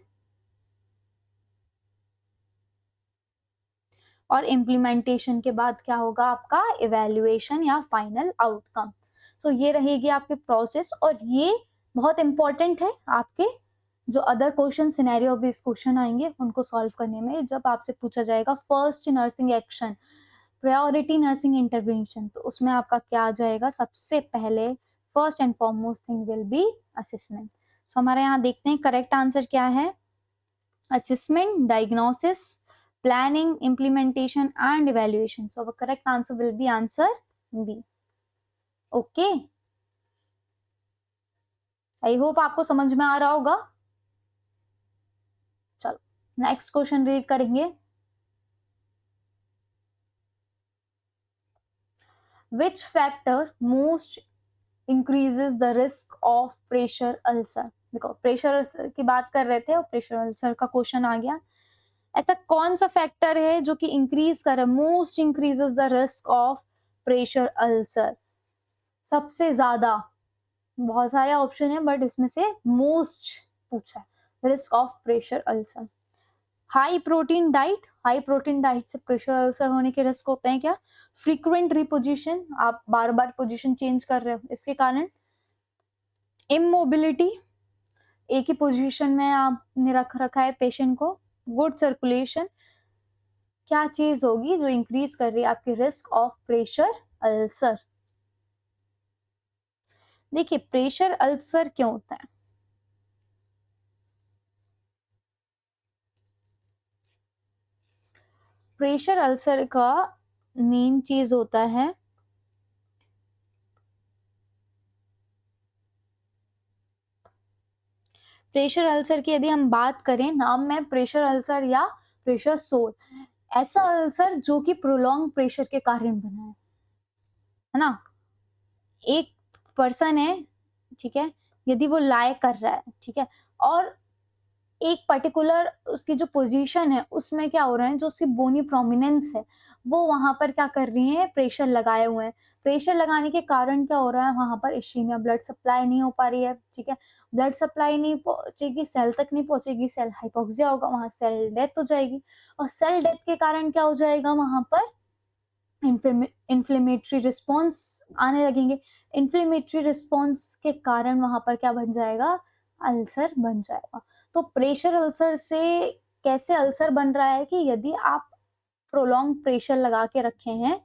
[SPEAKER 1] और इम्प्लीमेंटेशन के बाद क्या होगा आपका इवैल्यूएशन या फाइनल आउटकम। तो ये रहेगी आपकी प्रोसेस और ये बहुत इंपॉर्टेंट है आपके जो other question scenario based question आएंगे उनको सॉल्व करने में। जब आपसे पूछा जाएगा first nursing action, priority nursing intervention, तो उसमें आपका क्या आ जाएगा, सबसे पहले first and foremost thing will be assessment. So हमारे यहाँ देखते हैं करेक्ट आंसर क्या है। Assessment, diagnosis, planning, implementation and evaluation. So the correct answer will be answer B. Okay. I hope आपको समझ में आ रहा होगा। चलो नेक्स्ट क्वेश्चन रीड करेंगे। Which factor most increases the risk of pressure ulcer? देखो प्रेशर की बात कर रहे थे और प्रेशर अल्सर का क्वेश्चन आ गया। ऐसा कौन सा फैक्टर है जो कि इंक्रीज कर रहा है, most increases the risk of pressure ulcer? सबसे ज्यादा, बहुत सारे ऑप्शन है बट इसमें से मोस्ट पूछा है risk of pressure ulcer. High protein diet, high protein diet से प्रेशर अल्सर होने के रिस्क होते हैं क्या? फ्रीक्वेंट रिपोजिशन, आप बार बार पोजीशन चेंज कर रहे हो इसके कारण। इमोबिलिटी, एक ही पोजीशन में आपने रख रखा है पेशेंट को। गुड सर्कुलेशन, क्या चीज होगी जो इंक्रीज कर रही है आपकी रिस्क ऑफ प्रेशर अल्सर? देखिए प्रेशर अल्सर क्यों होता है, प्रेशर अल्सर का मेन चीज होता है प्रेशर अल्सर की। यदि हम बात करें नाम में प्रेशर अल्सर या प्रेशर सोर, ऐसा अल्सर जो कि प्रोलॉन्ग प्रेशर के कारण बना है ना। एक पर्सन है, ठीक है, यदि वो लाई कर रहा है, ठीक है, और एक पर्टिकुलर उसकी जो पोजीशन है उसमें क्या हो रहा है, जो उसकी बोनी प्रोमिनेंस है वो वहां पर क्या कर रही है, प्रेशर लगाए हुए हैं। प्रेशर लगाने के कारण क्या हो रहा है, वहां पर इश्चीमिया, ब्लड सप्लाई नहीं हो पा रही है, ठीक है, ब्लड सप्लाई नहीं पहुंचेगी, सेल तक नहीं पहुंचेगी, सेल हाइपोक्सिया होगा, वहां सेल डेथ हो जाएगी। और सेल डेथ के कारण क्या हो जाएगा, वहां पर इन्फ्लेमेटरी रिस्पॉन्स आने लगेंगे। इन्फ्लेमेटरी रिस्पॉन्स के कारण वहां पर क्या बन जाएगा, अल्सर बन जाएगा। तो प्रेशर अल्सर से कैसे अल्सर बन रहा है कि यदि आप प्रोलॉन्ग प्रेशर लगा के रखे हैं,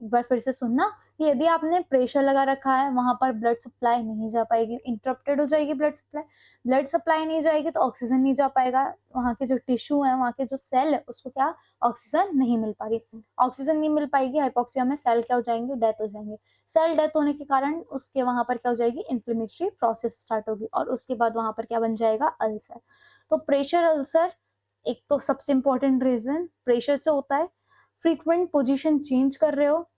[SPEAKER 1] एक बार फिर से सुनना, कि यदि आपने प्रेशर लगा रखा है, वहाँ पर ब्लड सप्लाई नहीं जा पाएगी, इंटरप्टेड हो जाएगी ब्लड सप्लाई नहीं जाएगी तो ऑक्सीजन नहीं जा पाएगा, वहाँ के जो टिश्यू है, वहाँ के जो सेल है, उसको क्या ऑक्सीजन नहीं मिल पा रही, ऑक्सीजन नहीं मिल पाएगी, हाइपोक्सिया में सेल क्या हो जाएंगे, डेथ हो जाएंगे, सेल डेथ होने के कारण उसके वहाँ पर क्या हो जाएगी, इन्फ्लेमेटरी प्रोसेस स्टार्ट होगी और उसके बाद वहाँ पर क्या बन जाएगा, अल्सर। तो प्रेशर अल्सर एक तो सबसे इंपॉर्टेंट रीजन प्रेशर से होता है। फ्रीक्वेंट पोजीशन चेंज कर रहे हो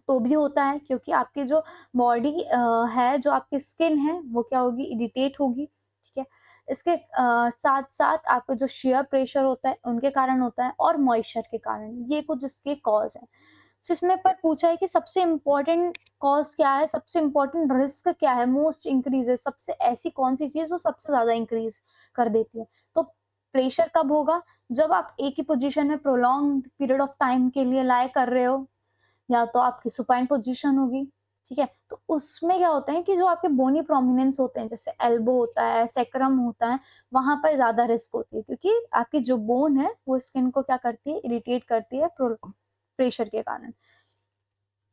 [SPEAKER 1] तो भी होता है, क्योंकि आपकी जो बॉडी है, जो आपकी स्किन है, वो क्या होगी, इरिटेट होगी, ठीक है। इसके साथ साथ आपका जो शेयर प्रेशर होता है उनके कारण होता है और मॉइस्चर के कारण, ये कुछ इसके कॉज है। तो इसमें पर पूछा है कि सबसे इम्पोर्टेंट कॉज क्या है, सबसे इम्पोर्टेंट रिस्क क्या है, मोस्ट इंक्रीजेस, सबसे ऐसी कौन सी चीज जो सबसे ज्यादा इंक्रीज कर देती है। तो प्रेशर कब होगा, जब आप एक ही पोजीशन में प्रोलॉन्ग पीरियड ऑफ टाइम के लिए लाई कर रहे हो, या तो आपकी सुपाइन पोजीशन होगी, ठीक है। तो उसमें क्या होता है कि जो आपके बोनी प्रोमिनेंस होते हैं, जैसे एल्बो होता है, सेक्रम होता है, वहां पर ज्यादा रिस्क होती है, क्योंकि आपकी जो बोन है वो स्किन को क्या करती है, इरिटेट करती है प्रेशर के कारण।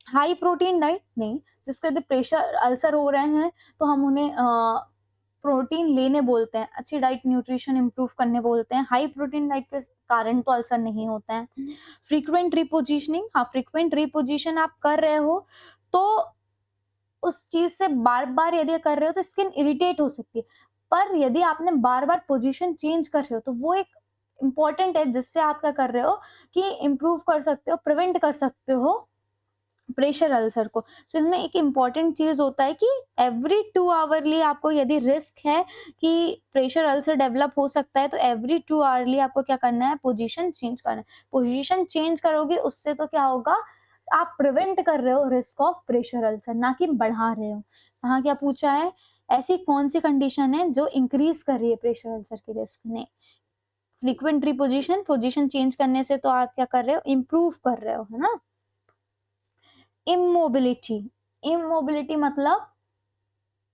[SPEAKER 1] हाई प्रोटीन डाइट नहीं, जिसको यदि प्रेशर अल्सर हो रहे हैं तो हम उन्हें प्रोटीन लेने बोलते हैं, अच्छी डाइट न्यूट्रिशन इंप्रूव करने बोलते हैं। हाई प्रोटीन डाइट के कारण तो अल्सर नहीं होता है। फ्रीक्वेंट रिपोजिशनिंग, हाँ फ्रीक्वेंट रिपोजिशन आप कर रहे हो तो उस चीज से बार बार यदि कर रहे हो तो स्किन इरिटेट हो सकती है, पर यदि आपने बार बार पोजीशन चेंज कर रहे हो तो वो एक इंपॉर्टेंट है, जिससे आप क्या कर रहे हो कि इंप्रूव कर सकते हो, प्रिवेंट कर सकते हो प्रेशर अल्सर को। सो इसमें एक इम्पॉर्टेंट चीज होता है कि एवरी 2 आवरली आपको यदि रिस्क है कि प्रेशर अल्सर डेवलप हो सकता है, तो एवरी 2 आवरली आपको क्या करना है, पोजीशन चेंज करना है। पोजीशन चेंज करोगे उससे तो क्या होगा, आप प्रिवेंट कर रहे हो रिस्क ऑफ प्रेशर अल्सर, ना कि बढ़ा रहे हो। यहाँ क्या पूछा है, ऐसी कौन सी कंडीशन है जो इंक्रीज कर रही है प्रेशर अल्सर की रिस्क ने। फ्रीक्वेंट रिपोजिशन, पोजीशन चेंज करने से तो आप क्या कर रहे हो, इंप्रूव कर रहे हो, है ना। इमोबिलिटी, इमोबिलिटी मतलब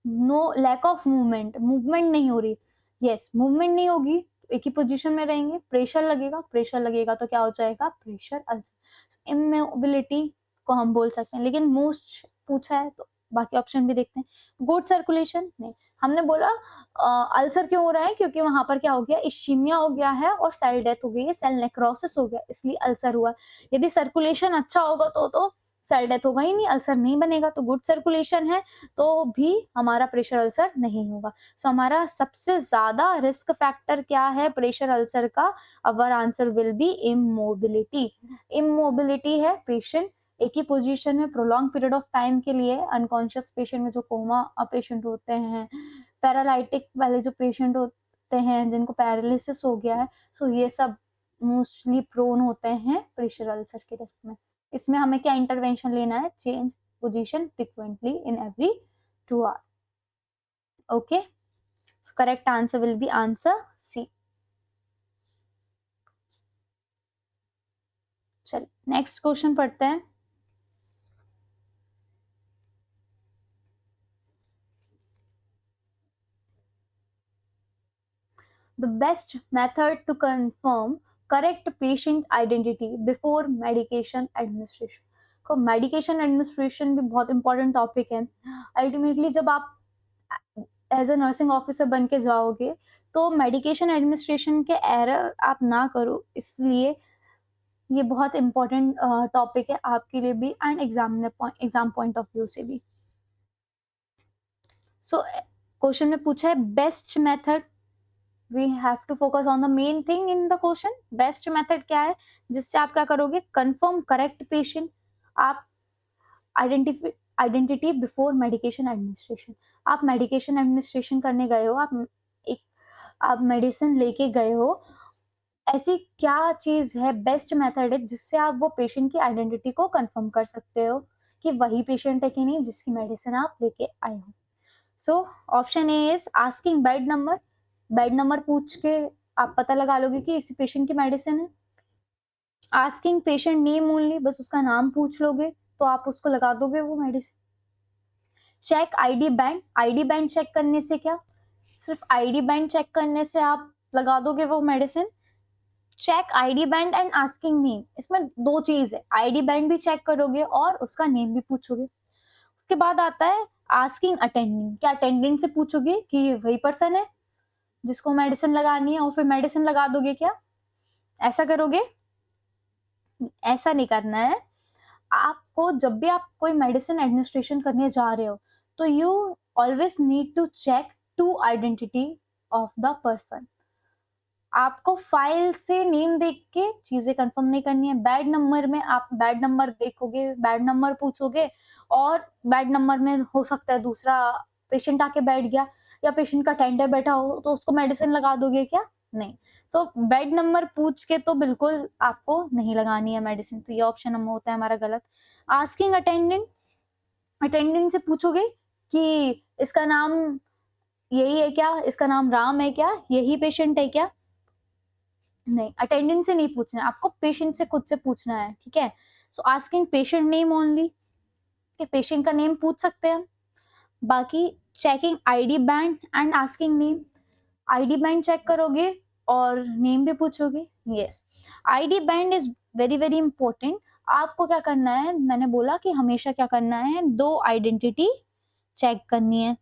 [SPEAKER 1] no, lack of movement, movement नहीं हो रही, यस मूवमेंट नहीं होगी तो एक ही पोजीशन में रहेंगे, प्रेशर लगेगा तो क्या हो जाएगा, प्रेशर अल्सर। इमोबिलिटी को हम बोल सकते हैं, लेकिन मोस्ट पूछा है तो बाकी ऑप्शन भी देखते हैं। गुड सर्कुलेशन नहीं, हमने बोला अल्सर क्यों हो रहा है, क्योंकि वहां पर क्या हो गया, इश्कीमिया हो गया है और सेल डेथ हो गई है, सेल नेक्रोसिस हो गया, इसलिए अल्सर हुआ। यदि सर्कुलेशन अच्छा होगा तो सेल डेथ होगा ही नहीं, अल्सर नहीं बनेगा। तो गुड सर्कुलेशन है तो भी हमारा प्रेशर अल्सर नहीं होगा। सो हमारा सबसे ज्यादा रिस्क फैक्टर क्या है प्रेशर अल्सर का, अवर answer will B immobility. Immobility है पेशेंट एक ही पोजीशन में प्रोलॉन्ग पीरियड ऑफ टाइम के लिए, अनकॉन्शियस पेशेंट में जो कोमा पेशेंट होते हैं, पैरालाइटिक वाले जो पेशेंट होते हैं जिनको पैरालिसिस हो गया है, सो ये सब मोस्टली प्रोन होते हैं प्रेशर अल्सर के रिस्क में। इसमें हमें क्या इंटरवेंशन लेना है, change position frequently in every 2 hour. Okay, correct answer will be answer C. चलिए नेक्स्ट क्वेश्चन पढ़ते हैं। The best method to confirm correct patient identity before medication administration। को मेडिकेशन एडमिनिस्ट्रेशन भी बहुत इंपॉर्टेंट टॉपिक है। Ultimately जब आप as a nursing officer बन के जाओगे तो मेडिकेशन एडमिनिस्ट्रेशन के एरर आप ना करो, इसलिए ये बहुत इंपॉर्टेंट टॉपिक है आपके लिए भी and exam point of view से भी। सो क्वेश्चन में पूछा है best method, we have to focus on the main thing in the question. Best method क्या है, जिससे आप क्या करोगे, कंफर्म करेक्ट पेशेंट, आप आइडेंटिटी बिफोर मेडिकेशन एडमिनिस्ट्रेशन। आप मेडिकेशन एडमिनिस्ट्रेशन करने गए हो, एक आप मेडिसिन लेके गए हो, ऐसी क्या चीज है, बेस्ट मेथड है जिससे आप वो पेशेंट की आइडेंटिटी को कंफर्म कर सकते हो कि वही पेशेंट है कि नहीं जिसकी मेडिसिन आप लेके आए हो। So option A is asking bed number, bed number पूछ के आप पता लगा लोगे कि इसी पेशेंट की मेडिसिन है। आस्किंग पेशेंट नेम ओनली, बस उसका नाम पूछ लोगे तो आप उसको लगा दोगे वो medicine. Check ID band, ID band check करने से क्या, सिर्फ आईडी बैंड चेक करने से आप लगा दोगे वो medicine. Check ID band and asking name, इसमें दो चीज है, आईडी बैंड भी चेक करोगे और उसका नेम भी पूछोगे। उसके बाद आता है आस्किंग अटेंडेंट, क्या अटेंडेंट से पूछोगे कि ये वही पर्सन है जिसको मेडिसिन लगानी है और फिर मेडिसिन लगा दोगे क्या? ऐसा करोगे? ऐसा नहीं करना है। आपको जब भी आप कोई मेडिसिन एडमिनिस्ट्रेशन करने जा रहे हो तो you always need to check to identity of the person. आपको फाइल से नेम देख के चीजें कंफर्म नहीं करनी है। बैड नंबर में आप बैड नंबर देखोगे, बैड नंबर पूछोगे और बैड नंबर में हो सकता है दूसरा पेशेंट आके बैठ गया या पेशेंट का टेंडर बैठा हो तो उसको मेडिसिन लगा दोगे क्या? नहीं। सो बेड नंबर पूछ के तो बिल्कुल आपको नहीं लगानी है मेडिसिन, तो ये ऑप्शन नंबर होता है हमारा गलत। आस्किंग अटेंडेंट, अटेंडेंट से पूछोगे कि इसका नाम यही है क्या, इसका नाम राम है क्या, यही पेशेंट है क्या? नहीं, अटेंडेंट से नहीं पूछना है, आपको पेशेंट से खुद से पूछना है, ठीक है। So asking patient name only, कि पेशेंट का नेम पूछ सकते हैं हम। बाकी checking ID band and asking name, ID band check करोगे और नेम भी पूछोगे। Yes, ID band is very very important. आपको क्या करना है, मैंने बोला कि हमेशा क्या करना है, दो आइडेंटिटी चेक करनी है।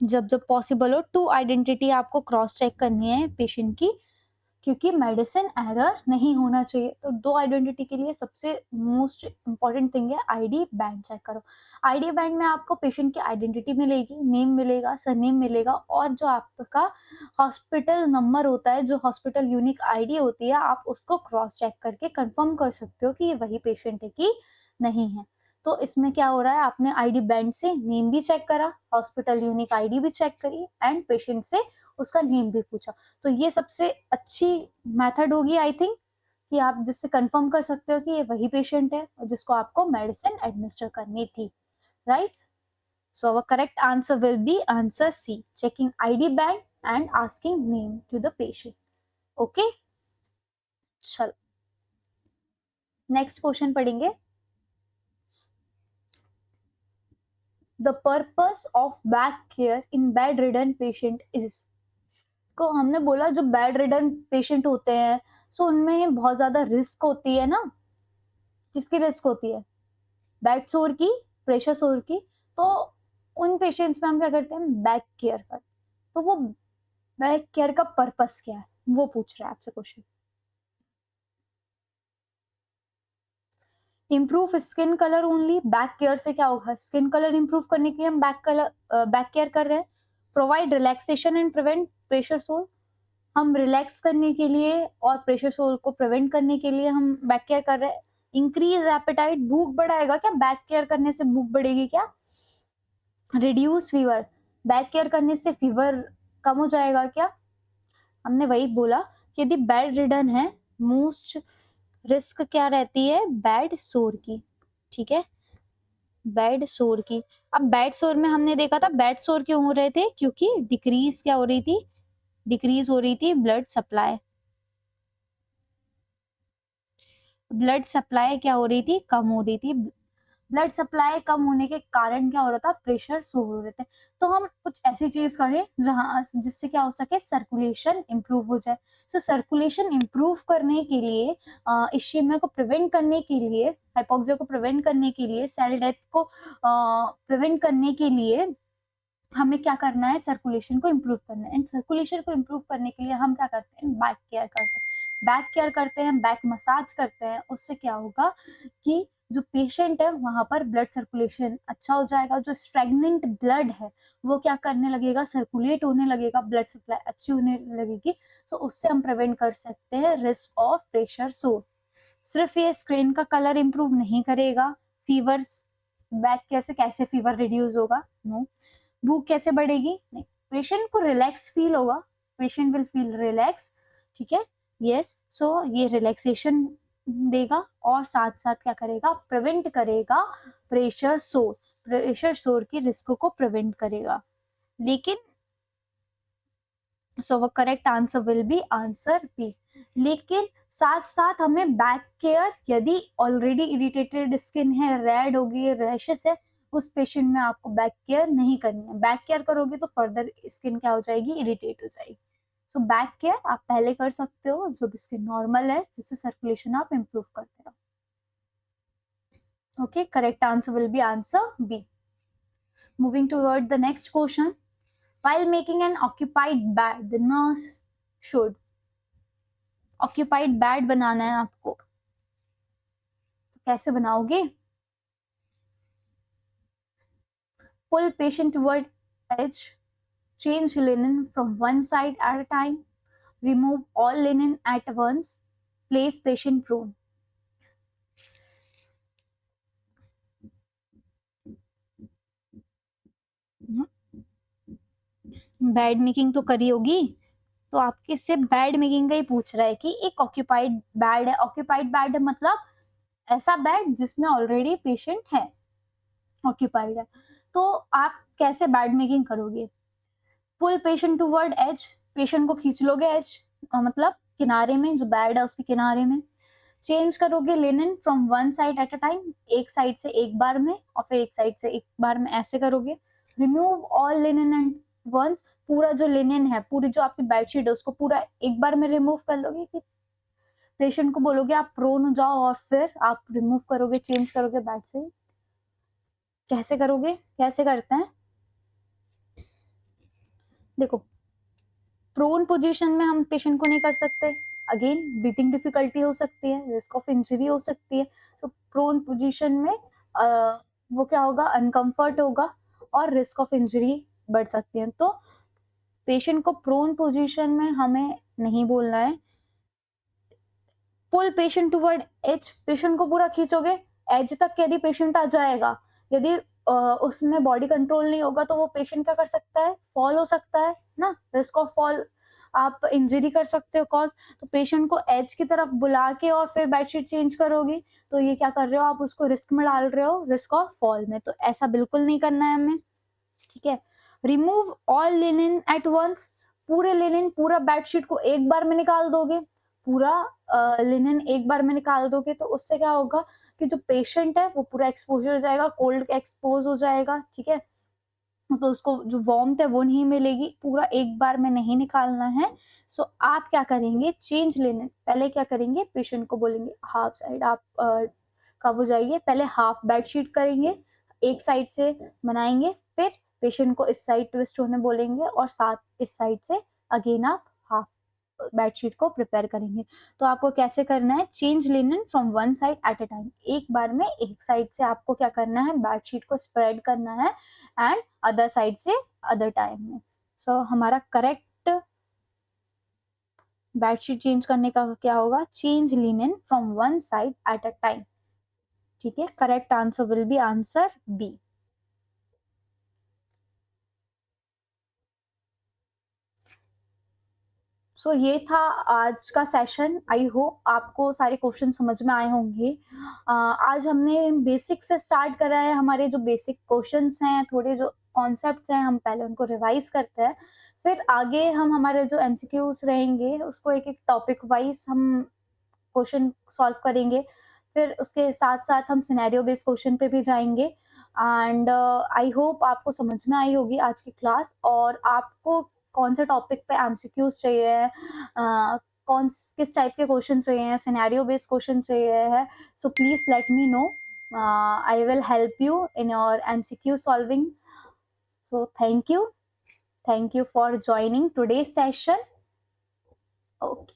[SPEAKER 1] जब जब पॉसिबल हो टू आइडेंटिटी आपको क्रॉस चेक करनी है पेशेंट की, क्योंकि मेडिसिन एरर नहीं होना चाहिए। तो दो आइडेंटिटी के लिए सबसे मोस्ट इंपॉर्टेंट थिंग है आईडी बैंड चेक करो। आईडी बैंड में आपको पेशेंट की आइडेंटिटी मिलेगी, नेम मिलेगा, सरनेम मिलेगा और जो आपका हॉस्पिटल नंबर होता है, जो हॉस्पिटल यूनिक आईडी होती है, आप उसको क्रॉस चेक करके कंफर्म कर सकते हो कि ये वही पेशेंट है कि नहीं है। तो इसमें क्या हो रहा है, आपने आईडी बैंड से नेम भी चेक करा, हॉस्पिटल यूनिक आईडी भी चेक करी एंड पेशेंट से उसका नेम भी पूछा। तो ये सबसे अच्छी मेथड होगी आई थिंक, कि आप जिससे कंफर्म कर सकते हो कि ये वही पेशेंट है जिसको आपको मेडिसिन एडमिनिस्टर करनी थी, right. So our correct answer will be answer C, checking ID band and asking name to the patient. Okay, चलो नेक्स्ट क्वेश्चन पढ़ेंगे। The purpose of back care in bedridden patient is, को हमने बोला जो bed ridden patient होते हैं सो उनमें बहुत ज्यादा रिस्क होती है ना। किसकी रिस्क होती है? बैक सोर की, प्रेशर सोर की। तो उन पेशेंट्स में हम क्या करते हैं, बैक केयर करते हैं। तो वो बैक केयर का पर्पस क्या है वो पूछ रहा है आपसे question. Improve skin colour only, back care से क्या होगा, स्किन कलर इंप्रूव करने के लिए हम बैक केयर कर रहे हैं। Provide relaxation and prevent pressure सोर, हम रिलैक्स करने के लिए और प्रेशर सोर को प्रिवेंट करने के लिए हम बैक केयर कर रहे हैं। इंक्रीज एपेटाइट, भूख बढ़ाएगा क्या, बैक केयर करने से भूख बढ़ेगी क्या? रिड्यूस फीवर, बैक केयर करने से फीवर कम हो जाएगा क्या? हमने वही बोला कि यदि बेड रिडन है, मोस्ट रिस्क क्या रहती है, बेड सोर की, ठीक है, बेड सोर की। अब बेड सोर में हमने देखा था बेड सोर क्यों हो रहे थे, क्योंकि डिक्रीज क्या हो रही थी, डिक्रीज हो रही थी ब्लड सप्लाई, ब्लड सप्लाई क्या हो रही थी, कम हो रही थी। ब्लड सप्लाई कम होने के कारण क्या हो रहा था, प्रेशर सो हो रहे थे। तो हम कुछ ऐसी चीज करें जहां जिससे क्या हो सके, सर्कुलेशन इंप्रूव हो जाए। सो सर्कुलेशन इंप्रूव करने के लिए, इश्यमिया को प्रिवेंट करने के लिए, हाइपोक्सिया को प्रिवेंट करने के लिए, सेल डेथ को प्रिवेंट करने के लिए हमें क्या करना है, सर्कुलेशन को इम्प्रूव करना है। एंड सर्कुलेशन को इम्प्रूव करने के लिए हम क्या करते हैं, बैक केयर करते हैं, बैक केयर करते हैं, बैक मसाज करते हैं। उससे क्या होगा कि जो पेशेंट है वहां पर ब्लड सर्कुलेशन अच्छा हो जाएगा, जो स्टैग्नेंट ब्लड है वो क्या करने लगेगा, सर्कुलेट होने लगेगा, ब्लड सप्लाई अच्छी होने लगेगी। तो उससे हम प्रिवेंट कर सकते हैं रिस्क ऑफ प्रेशर सोर। सिर्फ ये स्क्रीन का कलर इंप्रूव नहीं करेगा, फीवर, बैक केयर से कैसे फीवर रिड्यूस होगा, नो। भूख कैसे बढ़ेगी, नहीं। पेशेंट को रिलैक्स फील होगा, पेशेंट विल फील रिलैक्स, ठीक है, यस। सो ये रिलैक्सेशन देगा और साथ साथ क्या करेगा, प्रिवेंट करेगा प्रेशर सोर, प्रेशर सोर की रिस्क को प्रिवेंट करेगा। लेकिन सो वो correct answer will be answer B. लेकिन साथ साथ हमें बैक केयर, यदि ऑलरेडी इरिटेटेड स्किन है, रेड होगी, रैशेस है, उस पेशेंट में आपको बैक केयर नहीं करनी है। बैक केयर करोगे तो फर्दर स्किन क्या हो जाएगी, इरिटेट हो जाएगी। सो बैक केयर आप पहले कर सकते हो जब इसके नॉर्मल है, जिससे सर्कुलेशन आप इम्प्रूव करते रहो. Okay, correct answer will be answer B. Moving toward the next question. While making an occupied bed, the nurse should. Occupied bed बनाना है आपको, तो कैसे बनाओगे? Pull patient toward edge. Change linen from one side at a time. Remove all linen at once. Place patient prone. Bed making तो करी होगी, तो आपके से बेड मेकिंग का ही पूछ रहा है कि एक ऑक्यूपाइड बेड है. ऑक्यूपाइड बेड मतलब ऐसा बेड जिसमें ऑलरेडी पेशेंट है, ऑक्यूपाइड है. तो आप कैसे बेड मेकिंग करोगे? पुल पेशेंट टूवर्ड एज, पेशेंट को खींच लोगे एज, मतलब किनारे में, जो बेड है उसके किनारे में. चेंज करोगे linen from one side at a time, एक साइड से एक बार में और फिर एक साइड से एक बार में, ऐसे करोगे. Remove all linen and once, पूरा जो लिनन है, पूरी जो आपकी बेडशीट है उसको पूरा एक बार में रिमूव कर लोगे. कि पेशेंट को बोलोगे आप प्रोन हो जाओ और फिर आप रिमूव करोगे, चेंज करोगे बेड से. कैसे करोगे, कैसे करते हैं? देखो, प्रोन पोजीशन में हम पेशेंट को नहीं कर सकते. अगेन ब्रीथिंग डिफिकल्टी हो सकती है, रिस्क ऑफ इंजरी हो सकती है. सो प्रोन पोजीशन में वो क्या होगा, अनकंफर्ट होगा और रिस्क ऑफ इंजरी बढ़ सकती है. तो पेशेंट को प्रोन पोजीशन में हमें नहीं बोलना है. पुल पेशेंट टुवर्ड एज, पेशेंट को पूरा खींचोगे एज तक. यदि पेशेंट आ जाएगा, यदि उसमें बॉडी कंट्रोल नहीं होगा तो वो पेशेंट क्या कर सकता है, फॉल हो सकता है ना. रिस्क ऑफ फॉल, आप इंजरी कर सकते हो कॉज. तो पेशेंट को एज की तरफ बुला के और फिर बेडशीट चेंज करोगी, तो ये क्या कर रहे हो, आप उसको रिस्क में डाल रहे हो, रिस्क ऑफ फॉल में. तो ऐसा बिल्कुल नहीं करना है हमें, ठीक है. Remove all linen at once, पूरे लिनन, पूरा बेडशीट को एक बार में निकाल दोगे. पूरा लिनन एक बार में निकाल दोगे तो उससे क्या होगा कि जो पेशेंट है वो पूरा एक्सपोजर हो जाएगा, कोल्ड का एक्सपोज हो जाएगा, ठीक है. तो उसको जो वार्मथ है वो नहीं मिलेगी. पूरा एक बार में नहीं निकालना है. सो आप क्या करेंगे, चेंज लिनन पहले क्या करेंगे, पेशेंट को बोलेंगे हाफ साइड आप कब हो जाइए, पहले हाफ बेडशीट करेंगे, एक साइड से बनाएंगे, फिर पेशेंट को इस साइड ट्विस्ट होने बोलेंगे और साथ इस साइड से अगेन आप हाफ बेडशीट को प्रिपेयर करेंगे. तो आपको कैसे करना है, change linen from one side at a time, एक बार में एक साइड से आपको क्या करना है, बेडशीट को स्प्रेड करना है एंड अदर साइड से अदर टाइम में. सो हमारा करेक्ट बेडशीट चेंज करने का क्या होगा, change linen from one side at a time. ठीक है, correct answer will be answer B. So ये था आज का सेशन. आई होप आपको सारे क्वेश्चन समझ में आए होंगे. आज हमने बेसिक से स्टार्ट करा है. हमारे जो बेसिक क्वेश्चंस हैं, थोड़े जो कॉन्सेप्ट्स हैं, हम पहले उनको रिवाइज करते हैं. फिर आगे हम हमारे जो एमसीक्यूज रहेंगे उसको एक एक टॉपिक वाइज हम क्वेश्चन सॉल्व करेंगे. फिर उसके साथ साथ हम सिनेरियो बेस्ड क्वेश्चन पे भी जाएंगे. एंड आई होप आपको समझ में आई होगी आज की क्लास. और आपको कौन से टॉपिक पे एमसीक्यूज चाहिए है, कौन किस टाइप के क्वेश्चन चाहिए हैं, सिनेरियो बेस्ड क्वेश्चन चाहिए है, so please let me know. I will help you in your MCQ solving. So thank you for joining today's session. Okay.